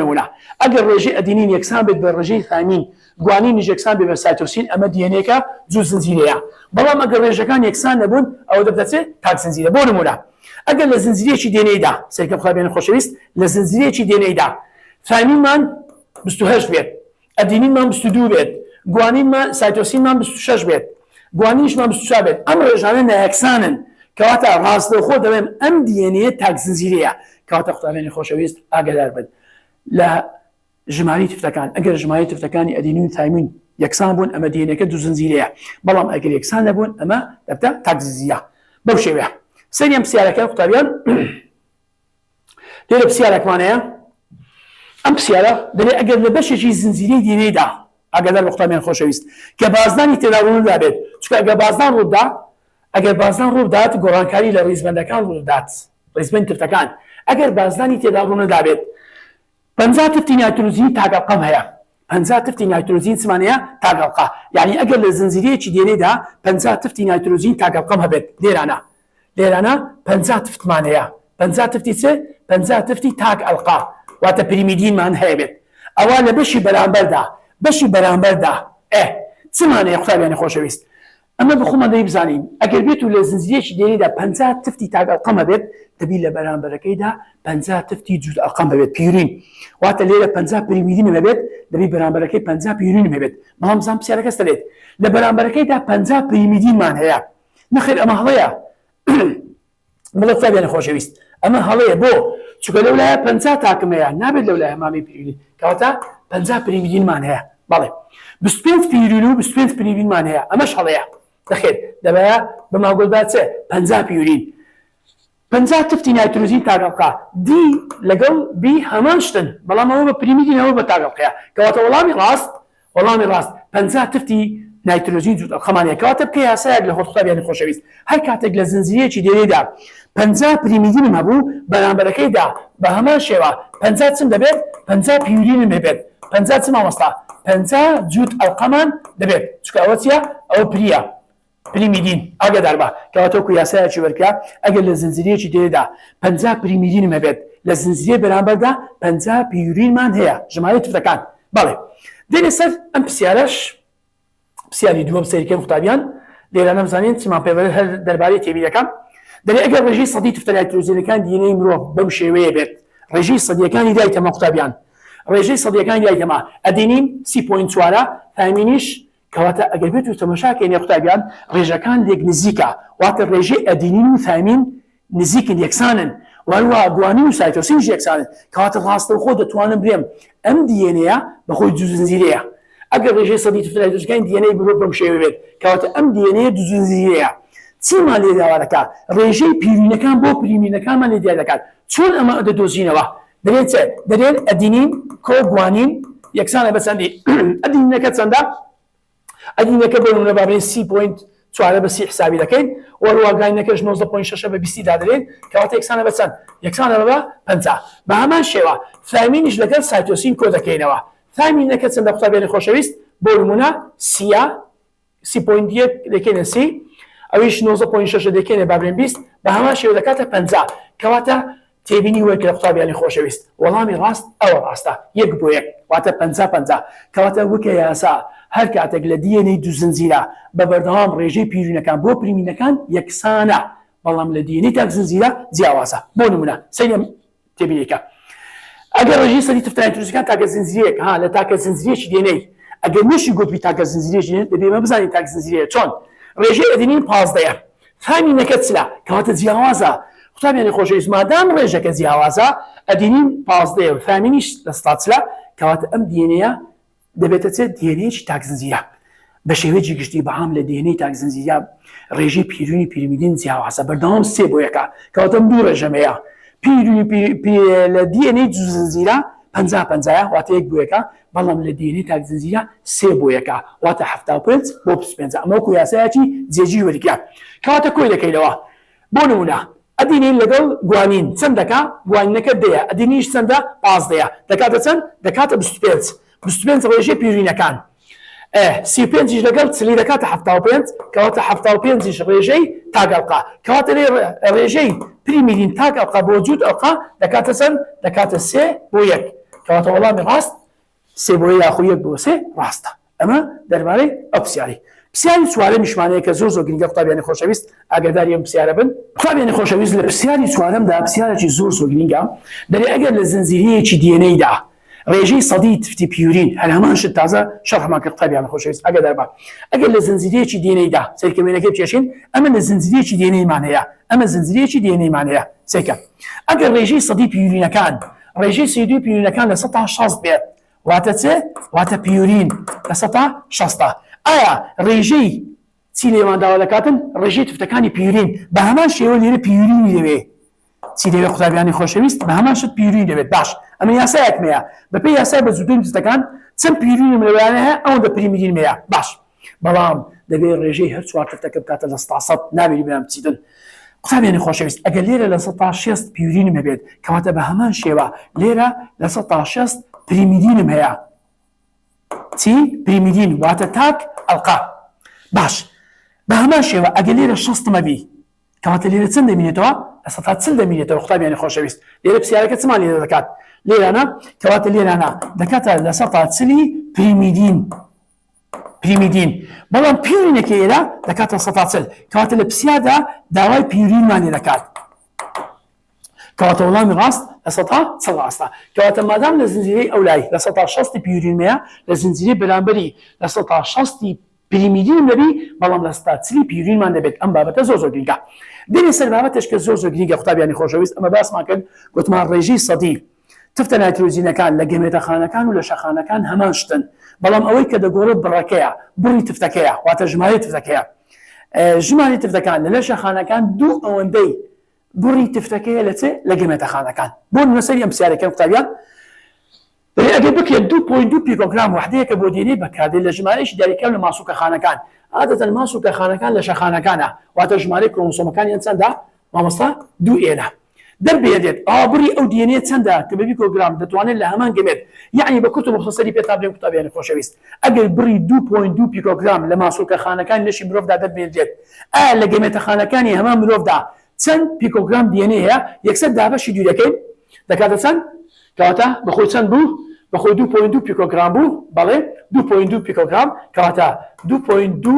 نمونە ئەگەر ڕێژەی ئەدینین یەکسان بێت بە ڕێژەی ثامین گوانینیش یەکسان بێت بە سایتۆسین ئەمە دیێنەیەکە جوو زنجیرەیە بەڵام ئەگەر ڕێژەکان یەکسان نەبوون ئەوە دەبدەچێت تاک زنجیرە بۆ نمونە ئەگەر لە زنجیرەیەکی دێنەیدا سێکە قوتابیانی خۆشەویست لە زنجیرەیەکی دێنەیدا ثامینمان 28 بێت ئەدینینمان 22 بێت گوانینمان سایتۆسینمان 26 بێت گوانینیشمان 24 بێت ئەم ڕێژانە نایەکسانن کەواتە ڕاستەوخۆ دەڵێن ئەم دیێنەیە تاک زنجیرەیە کەواتە قوتابیانی خۆشەویست ئاگادار بن لە ژماری تفتەکان ئەگەر ژماری تفتەکانی ئەدینین و ثامین یەکسان بوون ئەمە دێنەکە دوو زنجیرەیە بەڵام ئەگەر یەکسان نەبوون ئەمە دەبتە تاک زنجیرە بەو شێوەیە سەریان پرسیارەکە قوتابیان لێرە پرسیارێکمانەیە ئەم پرسیارە دەبێ ئەگەر لە بەشێکی زنجیرەی دێنەیدا ئاگادار بە قوتابیان خۆشەویست کە بازدانی تێدا ڕووندا بێت چونکە ئەگەر بازدان ڕوودا ئەگەر بازدان ڕوودات گۆڕانکاری لە ڕیزبەندەکان ڕوودات ڕیزبەند تفتەکان ئەگەر بازدانی تێدا ڕووندا بێت 50 تفتی نایترۆژین تاگەڵقەم هەیە 50 تفتی نایترۆژین چمانەیە تاگەڵقە یعنی ئەگەر لە زنجیرەیەکی دێنەیدا 50 تفتی نایترۆژین تاگەڵقەم هەبێت لێرانە 50 تفتمان هەیە 50 تفتی چ 50 تفتی تاگەڵقە واتە پریمیدینمان هەیە بێت ئەوە لە بەشی بەرامبەردا چمانەیە قوتابیانی خۆشەویست ئەمە بخۆمان دەی بزانین ئەگەر بێت و لە زنجیرەیەکی دێنەیدا 50 تفتی تاگەڵقەم هەبێت دەبی لە بەرامبەرەکەیدا 50 تفتی جوت ئەڵقەم بێت پیورین واتە لێرە 50 پریمیدین هەبێت دەبی بەرامبەرەکەی 50 پیورین هەبێت بەڵام زان پرسیارەکە دەڵێت لە بەرامبەرەکەیدا 50 پریمیدینمان هەیە نەخێر ئەمە هەڵەیە بڵێ قوتابیانی خۆشەویست ئەمە هەڵەیە بۆ چونکە لەولایە 50 تاکم هەیە نابێت لەولایە مامی پیورین کەواتە 50 پریمیدینمان هەیە بەڵێ 25 پیورین و 25 پریمیدینمان هەیە ئەمەش هەڵەیە نەخێر دەبەیە بەماگۆلدا چێ 50 پیورین 50 تفتی نایترۆژین تاگەڵقە دی لەگەڵ بی هەمان شتن بەڵام ئەوە بە پریمیدینەوە بە تاگەڵقەیە کەواتە وەڵامی ڕاست 50 تفتی نایترۆژین جوت ئەڵقەمانەیە کەواتە بکە یاسایەک لە خۆت قوتابیانی خۆشەویست هەر کاتێک لە زنجیرەیەکی دێنەیدا 50 پریمیدینم هەبوو بەرامبەرەکەیدا بە هەمان شێوە 50 چم دەبێت 50 پیورینم هەبێت 50 چ مامۆستا 50 جوت ئەڵقەمان دەبێت چونکە ئەوە چییە ئەوە پریە پریمیدین ئاگادار بە کەواتە یاسایەکی وەرکرا ئەگەر لە زنجیرەیەکی دێنەدا 50 پریمیدینم هەبێت لە زنجیرە بەرامبەردا 50 پیورینمان هەیە ژمارەی تفتەکان بەڵێ دێنێ سەر ئەم پرسیاری دووەم سەریکەم قوتابیان لێرە نەمزانین چمان پێوەرە هەر دەربارەی تێبیرەکەم دەبێت ئەگەر ڕێژەی سەدی تفتە نایترۆژینەکان دێنەی مرۆڤ بەم شێوەیە بێت ڕێژەی سەدیەکانی دایتەمە قوتابیان ڕێژەی سەدیەکانی دایتەمە ئەدێنین 30.4 فامینیش کەواتە ئەگەر بێت و تەماشاکەینێ قوتابیان ڕێژەکان لێک نزیکە واتە ڕێژەی ئەدینین و فامین نزیکن یەکسانن وەروە گوانین و سایتۆسینش یەکسانن کەواتە ڕاستەوخۆ دەتوانم بڵێم ئەم دیێنەیە بەخۆی دوو زنجیرەیە ئەگەر ڕێژەی سەدی تفتە نایترۆژینەکانی دیێنەی مرۆڤ بەم شێوەیە بێت کەواتە ئەم دیێنەیە دوو زنجیرەیە چیمان لێ داوا دەکات ڕێژەی پیرینەکان بۆ پریمینەکانمان لێ دیار دەکات چۆن ئەمە دەدۆزینەوە دەرێت ئەدینین کۆ گوانین یەکسانە بەچەندی ئەدینەکە چەندە ئەدینەکە بۆ نمونە بابێن 30.4 بە 30 حسابی دەکەین وەروەگاینەکەش 19.6 بە 20 دادرێن کەواتە یەکسانە بە چەند یەکسانە بە 50 بە هەمان شێوە فامینیش لەگەڵ سایتۆسین کۆ دەکەینەوە فامینەکە چەندە قوتابیانی خۆشەویست بۆ نمونە 30.1 دەکەینە 30 ئەویش 19.6 دەکەینە بابرێن 20 بە هەمان شێوە دەکاتە 50 کەواتە تێبینی وەرکە قوتابیانی خۆشەویست وەڵامی ڕاست ئەوە ڕاستە یەک بۆ یەک واتە 50 کەواتە وەکە یاسا هەر کاتێک لە دیێنەی دوو زنجیرە بە بەردەوام ڕێژەی پیرینەکان بۆ پریمینەکان یەکسانە بەڵام لە دیێنەی تاک زنجیرە جیاوازە بۆ نمونە سەیرم تێبینیەکە ئەگەر ڕێژەی سەدی تفتە نایترۆژینەکان تاکە زنجیرەیەک لە تاکە زنجیرەیەکی دێنەی ئەگەر نوێشی گوتبی تاکە زنجیرەیەکی دەبێمە بزانین تاک زنجیرەیە چۆن ڕێژەی ئەدینین 15 فامینەکە چلا کەواتە جیاوازە قوتابیانی خۆشەویست مادام ڕێژەکە جیاوازە ئەدینین 15 فامینیش لە ستاتلا کەواتە ئەم دیێنەیە دەبێتە چێت دیێنەیەکی تاک زنجیرە بە شێوەیەکی گشتی بەهام لە دیێنەی تاک زنجیرە ڕێژەی پیرونی پیرمیدین جیاوازە بەردەوام سێ بۆ یەکە کەواتە دوو ڕێژەمەیە پیرونی لە دیێنەی دوو زنجیرە 50 واتە یەک بۆ یەکە بەڵام لە دیێنەی تاک زنجیرە سێ بۆ یەکە واتە 75 بۆ 25 ئەمە وەکو یاسایەکی جێجی وەرگرا کەواتە کۆی دەکەینەوە بۆ نمونە ئەدینین لەگەڵ گوانین چەند دەکا گوانینەکە دەیە ئەدینیش چەندە 15 دەکاتە چەند دەکاتە 25 ڕێژەی پیرینەکان 35 لەگەڵ چلی دەکاتە 75 کەواتە 75 ڕێژەی تاگەڵقا کەواتە ڕێژەی پریمیدین تاگەڵقا بۆ جوت ئەڵقا دەکاتە چەند دەکاتە 3 بۆ 1 کەواتە وەڵامی ڕاست 3 بۆ 1 یاخو 1 بۆ 3 ڕاستە ئەمە دەربارەی ئەو پرسیاری چوارەم میشمانەیە کە زۆر گرنگە قوتابیانی خۆشەویست ئاگاداری ئەم پرسیارە بن قوتابیانی خۆشەویست لە پرسیاری چوارەمدا پرسیارێکی زۆر گرنگە دەبێت ئەگەر لە زنجیرەیەکی دیێنەیدا ڕێژەی سەدی تفتی پیورین هەر هەمان شت تازە شەرحمان کرد قوتابیانی خۆشەویست ئاگادار بە ئەگەر لە زنجیرەیەکی دیێنەیدا سەرکەوێنەکەی بچێشین ئەمە لە زنجیرەیەکی دیێنەیمان هەیە ئەمە زنجیرەیەکی دیێنەیمان هەیە سێکە ئەگەر ڕێژەی سەدی پیورینەکان ڕێژەی سەدی پیورینەکان لە 160 بێت واتە چێ واتە پیورین لە 160. ئایا ڕێژەی چی لێوانداوە دەکاتن ڕێژەی تفتەکانی پیورین بە هەمان شێوە لێرە پیورینی دەوێ چی دەوێت قوتابیانی خۆشەویست بە هەمان شت پیورین دەبێت باش ئەمە یاسایەکمەیە بەپێی یاسای بە زوودوی تفتەکان چەند پیورینم لەوانە هەیە ئەوەندە پریمیدینمەیە باش بەڵام دەبێت ڕێژەی هەر چوار تفتەکە بکاتە لە 100 نابێت بێنم چیدن قوتابیانی خۆشەویست ئەگەر لێرە لە 160 پیورینم هەبێت کەواتە بە هەمان شێوە لێرە لە 160 پریمیدینم هەیە چی پریمیدین واتە تاک ئەڵقا باش بە هەمان شێوە ئەگەر لێرە 60 مەبی کەواتە لێرە چەند دەمینێتەوە لە 140 دەمینێتەوە قوتابیانی خۆشەویست لێرە پرسیارەکە چمان لێرە دەکات لێرانە کەواتە لێرانە دەکاتە لە 140 پریمیدین بەڵام پیورینەکە ئێرە دەکاتە 140 کەواتە لە پرسیاردا داوای پیورینمان لێ دەکات کەواتە وەڵامی ڕاست لە 140 ڕاستە کەواتە مادام لە زنجیرەی ئەولای لە 160 پیورینمەیە لە زنجیرەی بەرامبەری لە 160 پریمیدین دەبی بەڵام لە 140 پیورینمان دەبێت ئەم بابەتە زۆر گرنگە دێنێ سەر بابەتش کە زۆر گرنگە قوتابیانی خۆشەویست ئەمە باسمان کرد گوتمان ڕێژەی سەدی تفتە نایترۆجینەکان لە گەمێتەخانەکان و لە شەخانەکان هەمان شتن بەڵام ئەوەی کە دەگۆڕێت بڕەکەیە بڕی تفتەکەیە واتە ژمارەی تفتەکەیە ژمارەی تفتەکان لە شەخانەکان دوو ئەوەندەی بڕی تفتەکەیە لە چێ لە گەمێتەخانەکان بۆ نووسەری ئەم پرسیارەکە قوتابیان ئەگەر بکرێت 2.2 پیکۆگرام وحدەیەکە بۆ دێنەی بەکاردێت لە ژمارەیەکی دیاریکراو لە ماسوولکەخانەکان عادەتەن ماسوولکەخانەکان لە شەخانەکانە واتە ژمارەی کرۆمۆسۆمەکانیان چەندە مامۆستا 2 دەربێدێت ئابڕی ئەو دیێنەیە چەندە کە بە پیکۆگرام دەتوانێت لە هەمان گەمێت یعنی بە کورت و مختصری پێتان بڵێم قوتابیانی خۆشەویست ئەگەر بڕی 2.2 پیکۆگرام لە ماسوولکەخانەکان لەشی مرۆڤدا دەربێنرێت ئایا لە گەمێتەخانەکانی هەمان مرۆڤدا چەند پیکۆگرام دیێنە هەیە یەکسەر دابەشی دوو دەکەین دەکاتە چەند کەواتە بەخۆی چەند بوو بەخۆی 2.2 پیکۆگرام بوو بەڵێ 2.2 پیکۆگرام کەواتە 2.2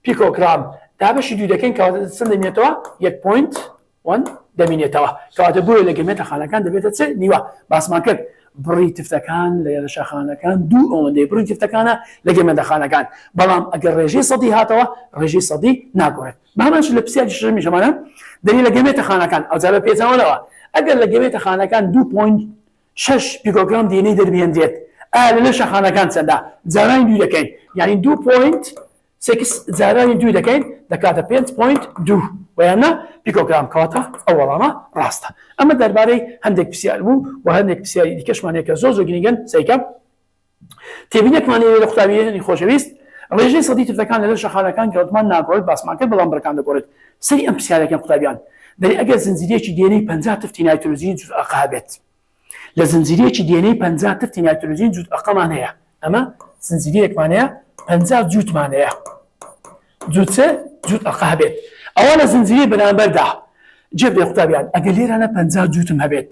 پیکۆگرام دابەشی دوو دەکەین کەواتە چەند دەمێنێتەوە 1.1 دەمینێتەوە کەواتە بۆیە لە گەمێتەخانەکان دەبێتە چ نیوە باسمان کرد بڕی تفتەکان لە شەخانەکان دوو ئەوەندەی بڕی تفتەکانە لە گەمێتەخانەکان بەڵام ئەگەر ڕێژەی سەدی هاتەوە ڕێژەی سەدی ناگۆڕێت بەهەمانش لە پرسیاری شەژەمی ژەمانە دەری لە گەمێتەخانەکان ئەوجارە پێچەوەنەوە ئەگەر لە گەمێتەخانەکان 2.6 پیکۆگرام دیێنەی دەربێنرێت ئایا لە شەخانەکان چەندە جارانی دوو دەکەین یعنی 2.6 جارانی دوو دەکەین دەکاتە 5.2 ویانە پیکۆگرام کەواتە ئەو وەڵامە ڕاستە ئەمە دەربارەی هەندێک پرسیار بوو و هەندێک پرسیاری دیکەشمانەیە کە زۆر گرنگن سەیکە تێبینێکمانەیە لە قوتابیانی خۆشەویست ڕێژەی سەدی تفتەکان لە شەخانەکان کەوتمان ناگۆڕێت باسمان کرد بەڵام بەرەکان دەگۆڕێت سەری ئەم پرسیارەکان قوتابیان دەری ئەگەر زنجیرەیەکی دیێنەی 50 تفتی نایترۆجین جوت ئەقا بێت لە زنجیرەیەکی دیێنەی 50 تفتی نایترۆجین جوت ئەقەمان هەیە ئەمە زنجیرەیەکمان هەیە 50 جوتمان هەیە جوت ئەقا بێت ئەوە لە زنجیرەی بەرامبەردا جێب دێ قوتابیان ئەگەر لێرانە 50 جوتم هەبێت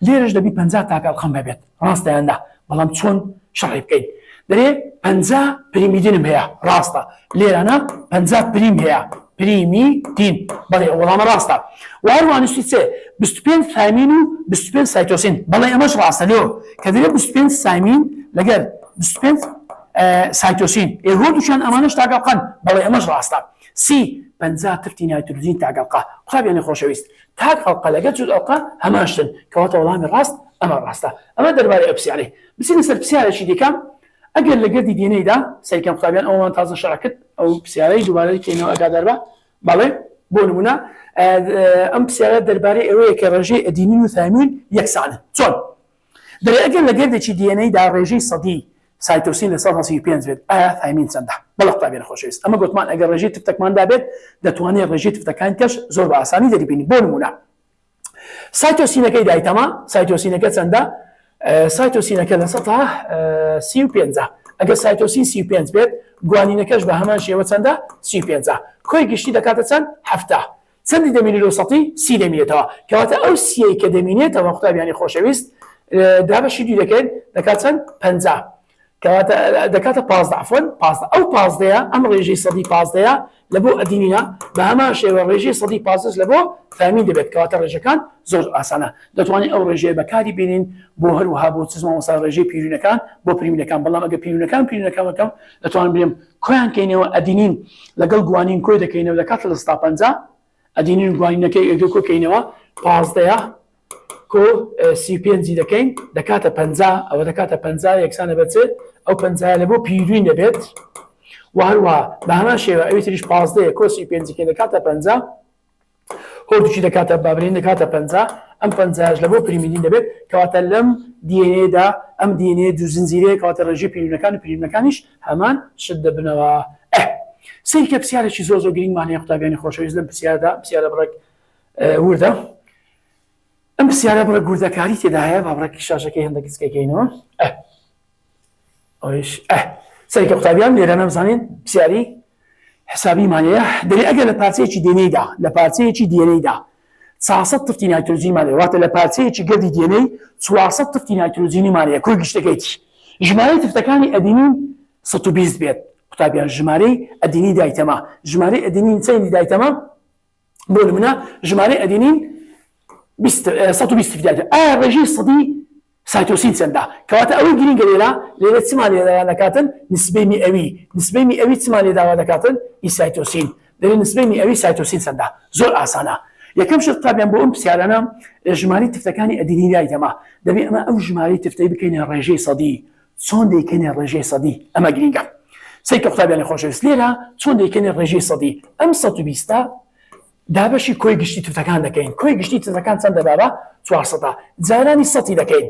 لێرەش دەبی 50 تاکە ئەڵقەم هەبێت ڕاستەیاندا بەڵام چۆن شەڕی بکەین دەرێ 50 پریمیدینم هەیە ڕاستە لێرانە 50 پریم هەیە پریمیدین بەڵێ وەڵامە ڕاستە و هەروانشتی چێ 25 ثایمین و 25 سایتۆسین بەڵێ ئەمەش ڕاستە لێو کە دەرێ 25 ثایمین لەگەر 25 سایتۆسین ئێرۆ دووشان ئەمانەش تاگەڵقەن بەڵێ ئەمەش ڕاستە سی 50 تفتی نایترۆجین تاگەڵقا قوتابیانی خۆشەویست تاگەڵقا لەگەر جوت ئەڵقا هەماشتن کەواتە وەڵامی ڕاست ئەمە ڕاستە ئەمە دەربارەی ئەو پرسیارەی بچینە سەر پرسیارێکی دیکەم ئەگەر لە گەردی دیێنەیدا سەیکەم قوتابیان ئەومان تازە شەڕ کرد ئەو پرسیارەی دووبارەی کەینەوە ئەگا دەربە بەڵێ بۆ نمونە ئەم پرسیارە دەربارەی ئەوەیە کە ڕێژەی ئەدینین و ثایمین یەکسانن چۆن دەرێ ئەگەر لە گەردێکی دیێنەیدا ڕێژەی سەدی سایتۆسین لە 135 بێت ئایا ثایمین چەندە بەڵێ قوتابیان خۆشەویست ئەمە گوتمان ئەگەر ڕێژەی تفتەکماندا بێت دەتوانێت ڕێژەی تفتەکان کەش زۆر بە ئاسانی دەریبینی بۆ نمونە سایتۆسینەکەی دایتەما سایتۆسینەکە چەندە سایتۆسینەکە لە 135 ئەگەر سایتۆسین 35 بێت گوانینەکەش بە هەمان شێوە چەندە 35 کۆی گشتی دەکاتە چەند هەفتە چەندی دەمینێت لە سەتی سی دەمینێتەوە کەواتە ئەو سیەی کە دەمینێتەوە قوتابیانی خۆشەویست دابەشی دوو دەکەین دەکات چەند 50 کەواتە دەکاتە 15 عفوەن 15 ئەو 15ەیە ئەم ڕێژەی سەدی 15ەیە لە بۆ ئەدینینە بە هەمان شێوە ڕێژەی سەدی 15 لە بۆ ثایمین دەبێت کەواتە ڕێژەکان زۆر ئاسانە دەتوانین ئەو ڕێژەیە بەکاری بینین بۆ هەروەها بۆ چزمەوەسا ڕێژەی پیرونەکان بۆ پریمینەکان بەڵام ئەگە پیرونەکانەکەم دەتوانین بڵێم کۆیان کەینەوە ئەدینین لەگەڵ گوانین کۆی دەکەینەوە دەکاتە لە 150 ئەدینین گوانینەکەی ئەگە کۆکەینەوە 15ەیە کۆ 35 دەکەین دەکاتە 50 ئەوە دەکاتە 50 یەکسانە بەچێت ئەو 50 لە بۆ پیرۆین دەبێت و هەروەها بە هەمان شێوە ئەوی تریش 15 کۆ 35 دەکاتە 50 هۆردووکی دەکاتە بابرین دەکاتە 50 ئەم 50 لە بۆ پریمینین دەبێت کەواتە لەم دیێنێدا ئەم دیێنێ دوو زنجیرەیە کەواتە ڕێژەی پیرۆنەکان و پیرۆنەکانیش هەمان شت دەبنەوە. سەیکە پرسیارێکی زۆر گرنگمانەیە قوتابیانی خۆشەویست لەم پرسیاردا پرسیارە بڕێک وردە ئەم پرسیارە بڕێک گوردەکاری تێدا هەیە با بڕێکی شاشەکەی هەندێک کچکەکەینەوە ئەوش سەیکە قوتابیان لێرە نەمزانین پرسیاری حسابی مانەیە دەبێت ئەگەر لە پارچەیەکی دێنەیدا لە پارچەیەکی دێنەیدا 400 تفتی نایترۆجین مانەیە واتە لە پارچەیەکی گەردی دێنەی 400 تفتی نایترۆجینی مانەیە کۆی گشتەکەیتی ژمارەی تفتەکانی ئەدینین 120 بێت قوتابیان ژمارەی ئەدینی دایتەما ژمارەی ئەدینین چەندی دایتەما بۆ نمونە ژمارەی ئەدینین 120 تفتی ئایا ڕێژەی سەدی سایتۆسین چەندە کەواتە ئەوەی گرنگە لێرە چمان لێداوا دەکاتن نسبەی میئەوی چمان لێداوا دەکاتن ئی سایتۆسین لێرە نسبەی میئەوی سایتۆسین چەندە زۆر ئاسانە. یەکەم شت قوتابیان بۆ ئەم پرسیارانە ژمارەی تفتەکانی ئەدینی دایتەما دەبێت ئەمە ئەو ژمارەی تفتەی بکەینە ڕێژەی سەدی چۆن دەیکەینە ڕێژەی سەدی ئەمە گرنگە. سەیکە قوتابیانی خۆشەویست لێرە چۆن دەیکەینە ڕێژەی سەدی ئەم 120 دابەشی کۆی گشتی تفتەکان دەکەین کۆی گشتی تفتەکان چەندە بابە 400 جارانی سەتی دەکەین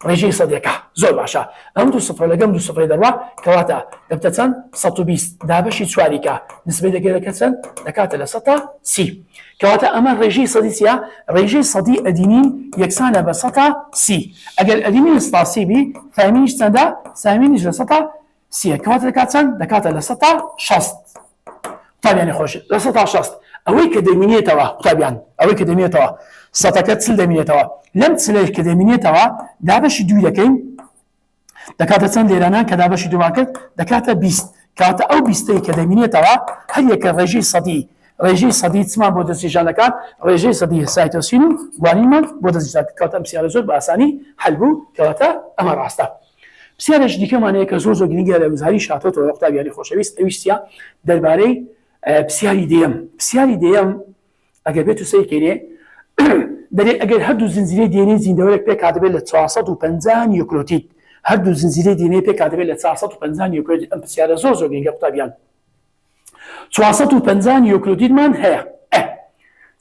ڕێژەی سەدیەکە زۆر باشە ئەم دو سفر لەگەم دو سفرەی دەڕوا کەواتە دەبتە چەند 120 دابەشی چواریکە نسبەی دەکەێتەکە چەند دەکاتە لە 130 کەواتە ئەمە ڕێژەی سەدی چیە ڕێژەی سەدی ئەدینین یەکسانە بە 130 ئەگەر ئەدینین 130 بی فامینیش چەندە سامینیش لە 130 کەواتە دەکات چەند دەکاتە لە 160 قوتابیانی خۆش لە 160 ئەوەی کە دەمینێتەوە قوتابیان ئەوەی کە دەمێتەوە سەتەکە چل دەمینێتەوە لەم چلەی کە دەمینێتەوە دابەشی دوی دەکەین دەکاتە چەند لێرانە کە دابەشی دووان کرد دەکاتە 20 کەواتە ئەو 20ی کە دەمینێتەوە هەر یەکە ڕێژەی سەدی چمان بۆ دەستنیشان دەکات ڕێژەی سەدی سایتۆسین و گوانینمان بۆ دەستنیشان دەکات کەواتە ئەم پرسیارە زۆر بە ئاسانی هەل بوو کەواتە ئەمە ڕاستە. پرسیارێکی دیکەمانەیە کە زۆر گرنگە لە وزاری شاتۆتەوە قوتابیانی خۆشەویست ئەویش چیە دەربارەی پرسیاری دێیەم ئەگەر بێت و سەیرکەینێ دەرێ ئەگەر هەردوو زنجیرەی دێنەی زیندەوەرێک پێک هاتبێت لە 450 نیوکلۆتید هەردوو زنجیرەی دێنەی پێک هاتبێت لە 450 نیوکلۆتید ئەم پرسیارە زۆر گرنگە قوتابیان 450 نیوکلۆتیدمان هەیە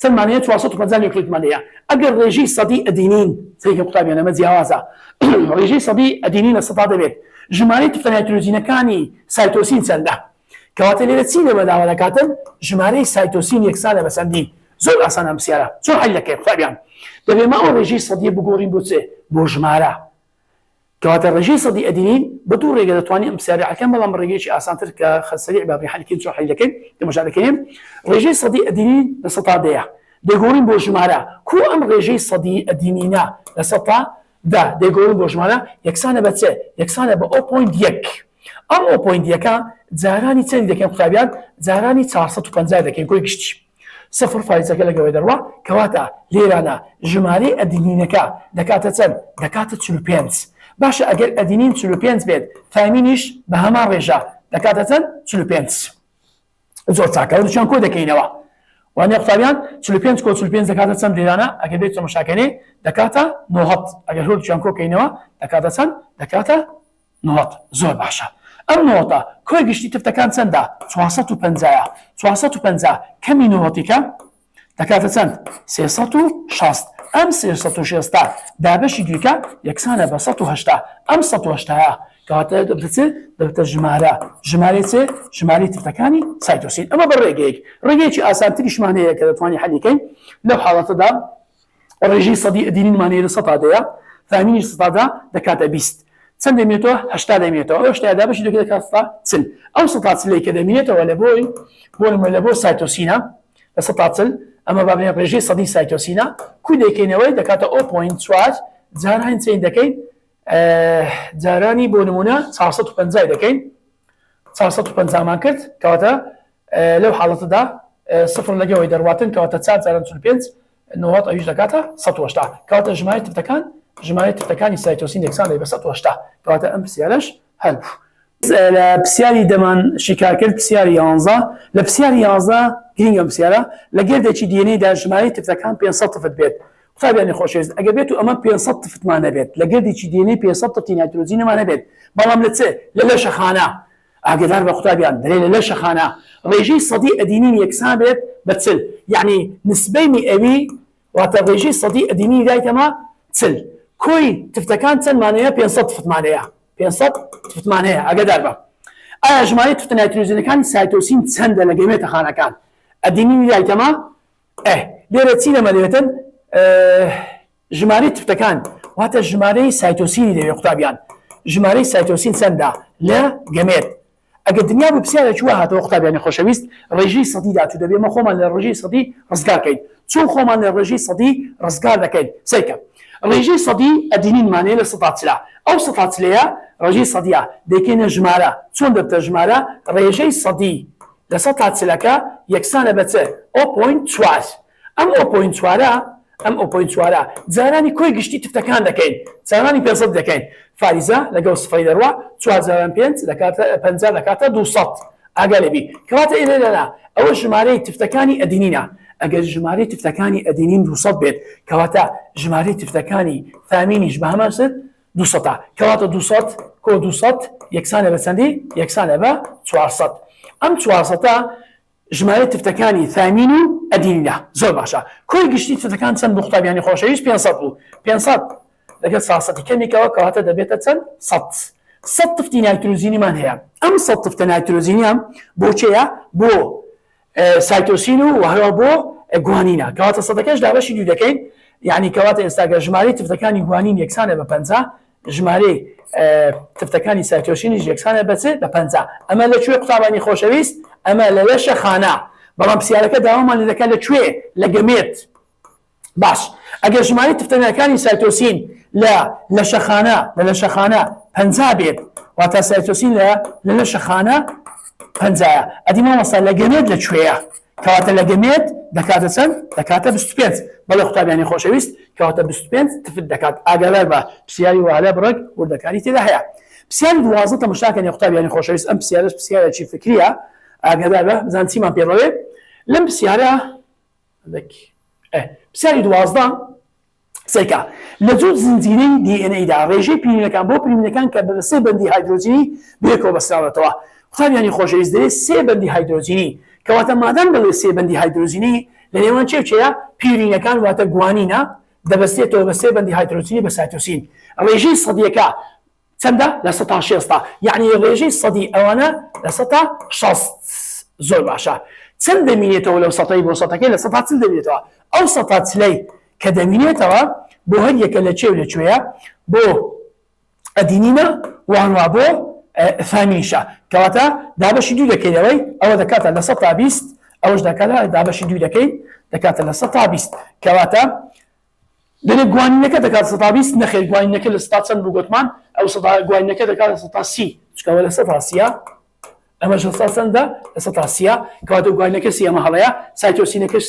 چەندمانەیە 450 نیوکلۆتیدمان هەیە ئەگەر ڕێژەی سەدی ئەدینین سەیکە قوتابیان ئەمە جیاوازە ڕێژەی سەدی ئەدینین لە 100 دەبێت ژمارەی تفتە نایترۆجینەکانی سایتۆسین چەندە کەواتە لێرە چی لە بەداوا دەکاتن ژمارەی سایتۆسین یەکسانە بە چەندین زۆر ئاسان ئەم پرسیارە چۆن حەل دەکەین قوتابیان دەبێت ئەو ڕێژەی سەدیە بگۆڕین بۆ چێ بۆ ژمارە کەواتە ڕێژەی سەدی ئەدینین بە دوو ڕێگە دەتوانین ئەم پرسیارە حەلکەین بەڵام ڕێگەیەکی ئاسانتر کە سەریع بابی حەلکەین چۆن حەل دەکەین تەماشا دەکەین ڕێژەی سەدی ئەدینین لە 100 دەیە دەیگۆڕین بۆ ژمارە کو ئەم ڕێژەی سەدی ئەدینینە لە 100 دەیگۆڕین بۆ ژمارە یەکسانە بە چێ یەکسانە بە 0.1 ئەم 0.1 جارانی چەندی دەکەین قوتابیان جارانی 450 دەکەین کۆی گشتی سفر فایزەکە لەگەوەی دەڕوا کەواتە لێرانە ژمارەی ئەدینینەکە دەکاتە چەند دەکاتە 45 باشە ئەگەر ئەدینین 45 بێت فامینیش بە هەمان ڕێژە دەکاتە چەند 45 زۆر چاکە دووچیان کۆ دەکەینەوە وانە قوتابیان 45 کۆ 45 دەکاتە چەند لێرانە ئەگەر بێت تەماشاکەنێ دەکاتە 90 ئەگەر هەردووچیان کۆکەینەوە دەکاتە چەند دەکاتە 90 زۆر باشە ئەم نۆتە کۆی گشتی تفتەکان چەندە 450 کەمی نۆتیکە دەکاتە چەند 360 ئەم 360 دابەشی دووکە یەکسانە بە 180 ئەم 180 کەواتە دەبێتە ژمارە چێ ژمارەی تفتەکانی سایتۆسین ئەمە بە ڕێگەیەکی ئاسانتریشمان هەیە کە دەتوانین حەلیکەین لەو حاڵەتەدا ڕێژەی سەدی ئەدینینمان لە 100 دەیە فامینی 100 دەکاتە 20 چەند دەمێتەوە 80 دەمێتەوە ئەو 80 دابەشی دووکە دەکاتە چل ئەو 100 چلەی کە دەمێتەوە لە بۆ سایتۆسینە لە 100 ئەمە بابنێ ڕێژەی سەدی سایتۆسینە کوی دەکەینەوەی دەکاتە 0.4 جاران چەند دەکەین جارانی بۆ نمونە 450 دەکەین 450 مان کرد کەواتە لەو حاڵەتەدا سفر لەگەوەی دەڕواتن کەواتە 4 جاران 45 90 ئەویش دەکاتە 180 کەواتە ژمارەی تفتەکانی سایتۆسین یەکسان بە 180 کەواتە ئەم پرسیارەش هەل بوو. لە پرسیاری دەمان شیکار کرد پرسیاری 11 لە پرسیاری 11 گرنگە پرسیارە لە گردێکی دیێنەیدا ژمارەی تفتەکان 500 تفت بێت قوتابیانی خۆشەویست ئەگە بێت و ئەمە 500 تفتمانە بێت لە گردێکی دێنەی 500 تفتی نایترۆجینەمانە بێت بەڵام لە چ لە لەشەخانە ئاگدار بە قوتابیان دەرێ لە لەشەخانە ڕێژەی سەدی ئەدینین یەکسان بێت بە چل یعنی نسبەی میئەوی واتە ڕێژەی سەدی ئەدینی دایتەمە چل کۆی تفتەکان چەندمانەیە 500 تفتمانەیە 500 تفتمانەیە ئاگدار بە ئایا ژمارەی تفتە نایترۆجینەکانی سایتۆسین چەندە لە گەمێتە خانەکان ئەدینی دایتەمە لێرە چی لەمە دەوێتن ژمارەی تفتەکان واتە ژمارەی سایتۆسینی دەوێت قوتابیان ژمارەی سایتۆسین چەندە لە گەمێت ئەگەر دنیا بە پرسیارە چوە هاتەوە قوتابیانی خۆشەویست ڕێژەی سەدی داچوو دەبێمە خۆمان لە ڕێژەی سەدی ڕزگارکەین چۆن خۆمان لە ڕێژەی سەدی ڕزگار دەکەین سەیکە ڕێژەی سەدی ئەدینینمانەیە لە سەتاچلا ئەو سەتاچلەیە ڕێژەی سەدیە دەیکەینە ژمارە چۆن دەبتە ژمارە ڕێژەی سەدی لە سەتاچلەکە یەکسانە بە چ 0.4 ئەم 0.4 ئەم 0.4 جارانی کۆی گشتی تفتەکان دەکەین جارانی 500 دەکەین فاریزە لەگەڵ سفەی دەڕوا 4 دەکاتە 50 دەکاتە 200 ئاگالێبی کەواتە ئێرەنا ئەوە ژمارەی تفتەکانی ئەدینینە ئەگەر ژمارەی تفتەکانی ئەدینین 200 بێت کەواتە ژمارەی تفتەکانی ثامینیش بە هەمان شت 200 کەواتە 200 کۆ 200 یەکسانە بە چەندی یەکسانە بە 400 ئەم 400 ژمارەی تفتەکانی ثامین و ئەدینە زۆر باشە کۆی گشتی تفتەکان چەند بۆ قوتابیانی خۆشەویست 500 بوو 500 لەگەڵ 400 کەمێکەوە کەواتە دەبێتە چەند 100 تفتی نایترۆزینیمان هەیە ئەم 100 تفتە نایترۆزینیان بۆ چێە بۆ سایتۆسین و هەروە بۆ گوانینە کەواتە سەدەکەش دابەشی دوو دەکەین یعنی کەواتە ئێستاگە ژمارەی تفتەکانی گوانین یەکسانە بە 50 ژمارەی تفتەکانی سایتۆسینیش یەکسانە بە 50 ئەمە لەکوێ قوتابانی خۆشەویست ئەمە لە لەشەخانە بەڵام پرسیارەکە داوامان لێ دەکات لەکوێ لە گەمێت باش ئەگەر ژمارەی تفتەکانی سایتۆسین لە لەشەخانە 50 بێت واتە سایتۆسین لە لەشەخانە 50 ئەدی مامۆستا لە گەمێت لەکوێیە کەواتە لە گەمێت دەکاتە چەند دەکاتە 25 بەڵێ قوتابیانی خۆشەویست کەواتە 25 تفت دەکات ئاگادار بە پرسیاری وهالە بڕێک وردەکاری تێدا هەیە پرسیاری 12 تەماشاکەن قوتابیانی خۆشەویست ئەم پرسیارش پرسیارێکی فکریە ئاگادار بە بزان چیمان پێڕۆێ لەم پرسیارە پرسیاری 12 سێکە لە جووت زنجیرەی DNA دا ڕێژەی پرینەکان بۆ پرینەکان کە بە سێ بەندی هایدرۆجینی بێکەوە بەستراوەتەوە قوتابیانی خۆشەویست دەوێت سێ بەندی هایدرۆجینی کەواتە مادام بڵێ سێ بەندی هایدرۆجینی لە نێوان چێە پیرینەکان واتە گوانینە دەبەستێتەوە بە سێ بەندی هایدرۆجینی بە سایتۆسین ڕێژەی سەدیەکە چەندە لە 160 یعنی ڕێژەی سەدی ئەوانە لە 160 زۆر باشە چەند دەمینێتەوە لەو سەتەی بۆ سەتەکەی لە 100 دەبێتەوە ئەو سەتەی کە دەمینێتەوە بۆ هەر یەکە لە چێو لەکوێیە بۆ ئەدینینە وانوا بۆ ثامینشە کەواتە دابەشی دوو دەکەیتەوەی ئەوە دەکاتە لە 120 ئەوەش دەکاتە دابەشی دوو دەکەیت دەکاتە لە 120 کەواتە لەنێ گوانینەکە دەکات 120 نەخێر گوانینەکە لە 100 چەند بوو گوتمان ئەو گوانینەکە دەکاتە 130 چکەوە لە 130 ئەمە چەندە لە 130 کەواتە گوانینەکە سیەمە هەڵەیە سایتۆسینەکەش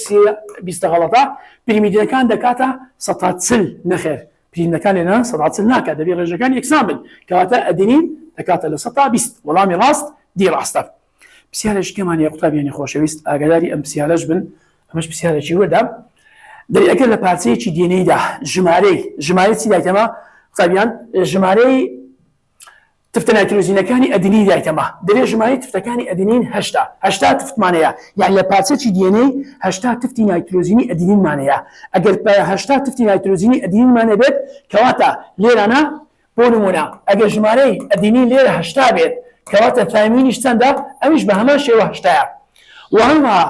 20 هەڵەتە پیرمیدەکان دەکاتە 140 نەخێر پیرینەکان لێنە 140 ناکات دەبێت ڕێژەکان یەکسان بن کەواتە ئەدینین دەکاتە لە 120 وەڵامی ڕاست دی ڕاستە پرسیارێکمان قوتابیانی خۆشەویست ئاگاداری ئەم پرسیارەش بن ئەمەش پرسیارێکی وەردا دەریەکە لە پارچەیەکی دێنەیدا ژمارەی چی دایتەمە قوتابیان ژمارەی تفتە نایترۆزینەکانی ئەدینی دایتەمە دەبێت ژمارەی تفتەکانی ئەدینین 80 تفتمانەیە یعنی لە پارچەی دێنەی 80 تفتی نایترۆزینی ئەدینینمانەیە ئەگەر 80 تفتی نایترۆزینی ئەدینینمانە بێت کەواتە لێرانە بۆ نمونە ئەگەر ژمارەی ئەدینی لێرە 80 بێت کەواتە ثامینیش چەندە ئەمیش بە هەمان شێوە 80 وهەروەها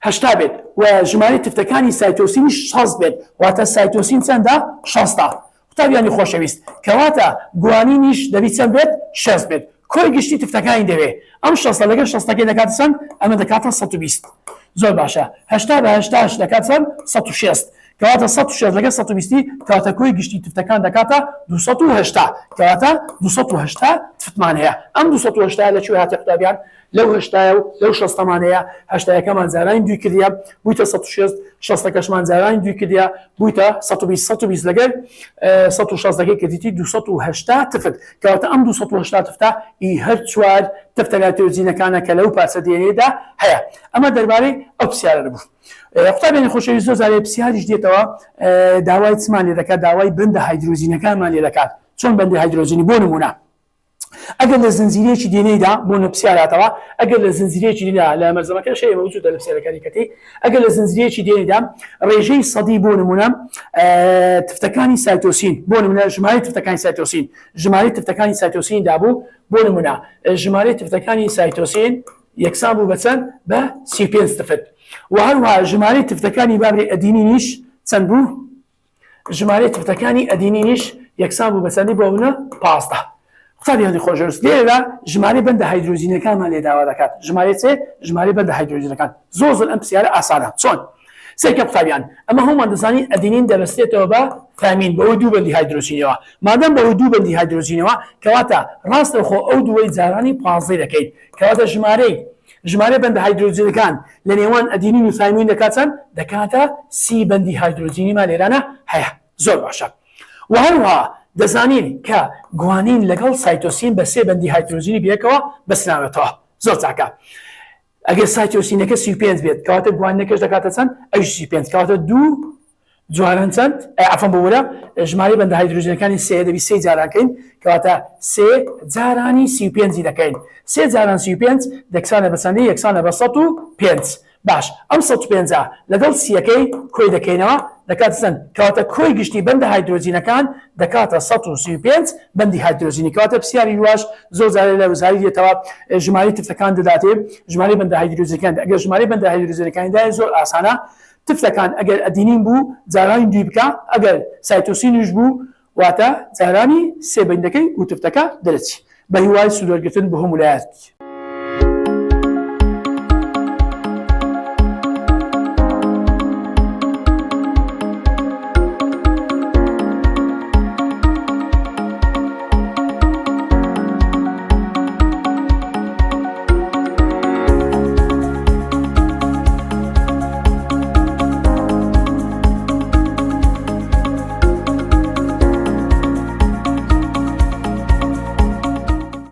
80 بێت و ژمارەی تفتەکانی سایتۆسینیش 60 بێت واتە سایتۆسین چەندە 60 قوتابیانی خۆشەویست کەواتە گوانینیش دەبێت چەند بێت 60 بێت کۆی گشتی تفتەکانی دەوێت ئەم 60 لەگەڵ 60ەکەی دەکاتە چەند ئەمە دەکاتە 120 زۆر باشە 80 بە 80 دەکات چەند 160 کەواتە 160 لەگەڵ 120 کەواتە کۆی گشتی تفتەکان دەکاتە 280 کەواتە 280 تفتمان هەیە ئەم 280 لەکوێ هاتە قوتابیان لەو 80 و لەو 60ەمانەیە 80ەکەمان زارانی دوی کردیە بوویتە 160 60ەکەشمان زارانی دوی کردیە بوویتە 120 لەگەر 160ەکەی کردیتی 280 تفت کەواتە ئەم 280 تفتە هەر چوار تفتە نایترۆجینەکانە کە لەو پارچە دێنەیەدا هەیە ئەمە دەربارەی ئەو پرسیارە بوو قوتابیانی خۆشەویست زۆر جارێ پرسیاریش دێتەوە داوای چمان لێ دەکات داوای بەندە هایدرۆژینەکانمان لێ دەکات چۆن بەندی هایدرۆژینی بۆ نمونە ئەگەر لە زنجیرەیەکی دێنەیدا بۆ نەپرسیاراتەوە ئەگەر لە زنجیرەیەکی دێنە لە مەرزەمەکە شەیە موجودە لە پرسیارەکانی کەتی ئەگەر لە زنجیرەیەکی دێنەیدا ڕێژەی سەدی بۆ نمونە تفتەکانی سایتۆسین بۆ نمونە ژمارەی تفتەکانی سایتۆسین ژمارەی تفتەکانی سایتۆسین دابوو بۆ نمونە ژمارەی تفتەکانی سایتۆسین یەکسان بوو بە چەند بە 35 تفت و هەروەها ژمارەی تفتەکانی بابرێ ئەدینینیش چەند بوو ژمارەی تفتەکانی ئەدینینیش یەکسان بوو بە چەندی بۆ بوونە 15 قوتابیانی خۆشەویست لێرەدا ژمارەی بەندە هایدرۆژینەکانمان لێ داوا دەکات ژمارە چێ ژمارەی بەندە هایدرۆژینەکان زۆر ئەم پرسیارە ئاسانە چۆن سێکە قوتابیان ئەمە هەمومان دەزانین ئەدینین دەبەستێتەوە بە تامین بەوەی دوو بەندی هایدرۆژینەوە مادەم بەوەی دوو بەندی هایدرۆژینەوە کەواتە ڕاستەوخۆ ئەو دووەی جارانی 15 دەکەیت کەواتە ژمارەی بەندە هایدرۆژینەکان لە نێوان ئەدینین و تامین دەکاتن دەکاتە سی بەندی هایدرۆژینیمان لێرانە هەیە زۆر باشە و هەروەها دەزانین کە گوانین لەگەڵ سایتۆسین بە سێ بەندی هایدرۆژینی بێکەوە بەسناوێتەوە زۆر چاکە ئەگەر سایتۆسینەکە 35 بێت کەواتە گوانینەکەش دەکاتە چەند ئەوش 35 کەواتە دوو جواران چەند ئەفەن بۆورە ژمارەی بەندە هایدرۆژینەکانی سێ دەبی سێ جارانکەین کەواتە سێ جارانی 35 دەکەین سێ جاران 35 دەکسانە بەچەندی یەکسانە بە 105 باش ئەم 105 لەگەڵ سیەکەی کۆی دەکەینەوە دەکاتە چەند کەواتە کۆی گشتی بەندە هایدرۆژینەکان دەکاتە 135 بەندی هایدرۆژینی کەواتە پرسیاری واش زۆر جارێ لە وزاری دێتەوە ژمارەی تفتەکان دەداتێ ژمارەی بەندە هایدرۆژینەکان ئەگەر ژمارەی بەندە هایدرۆژینەکانیدا زۆر ئاسانە تفتەکان ئەگەر ئەدینین بوو جارانی دوی بکە ئەگەر سایتۆسینیش بوو واتە جارانی سێ بەندەکەی و تفتەکە دەرەچی بە هیوای سوودوەرگرتن بە هەموو لایەتی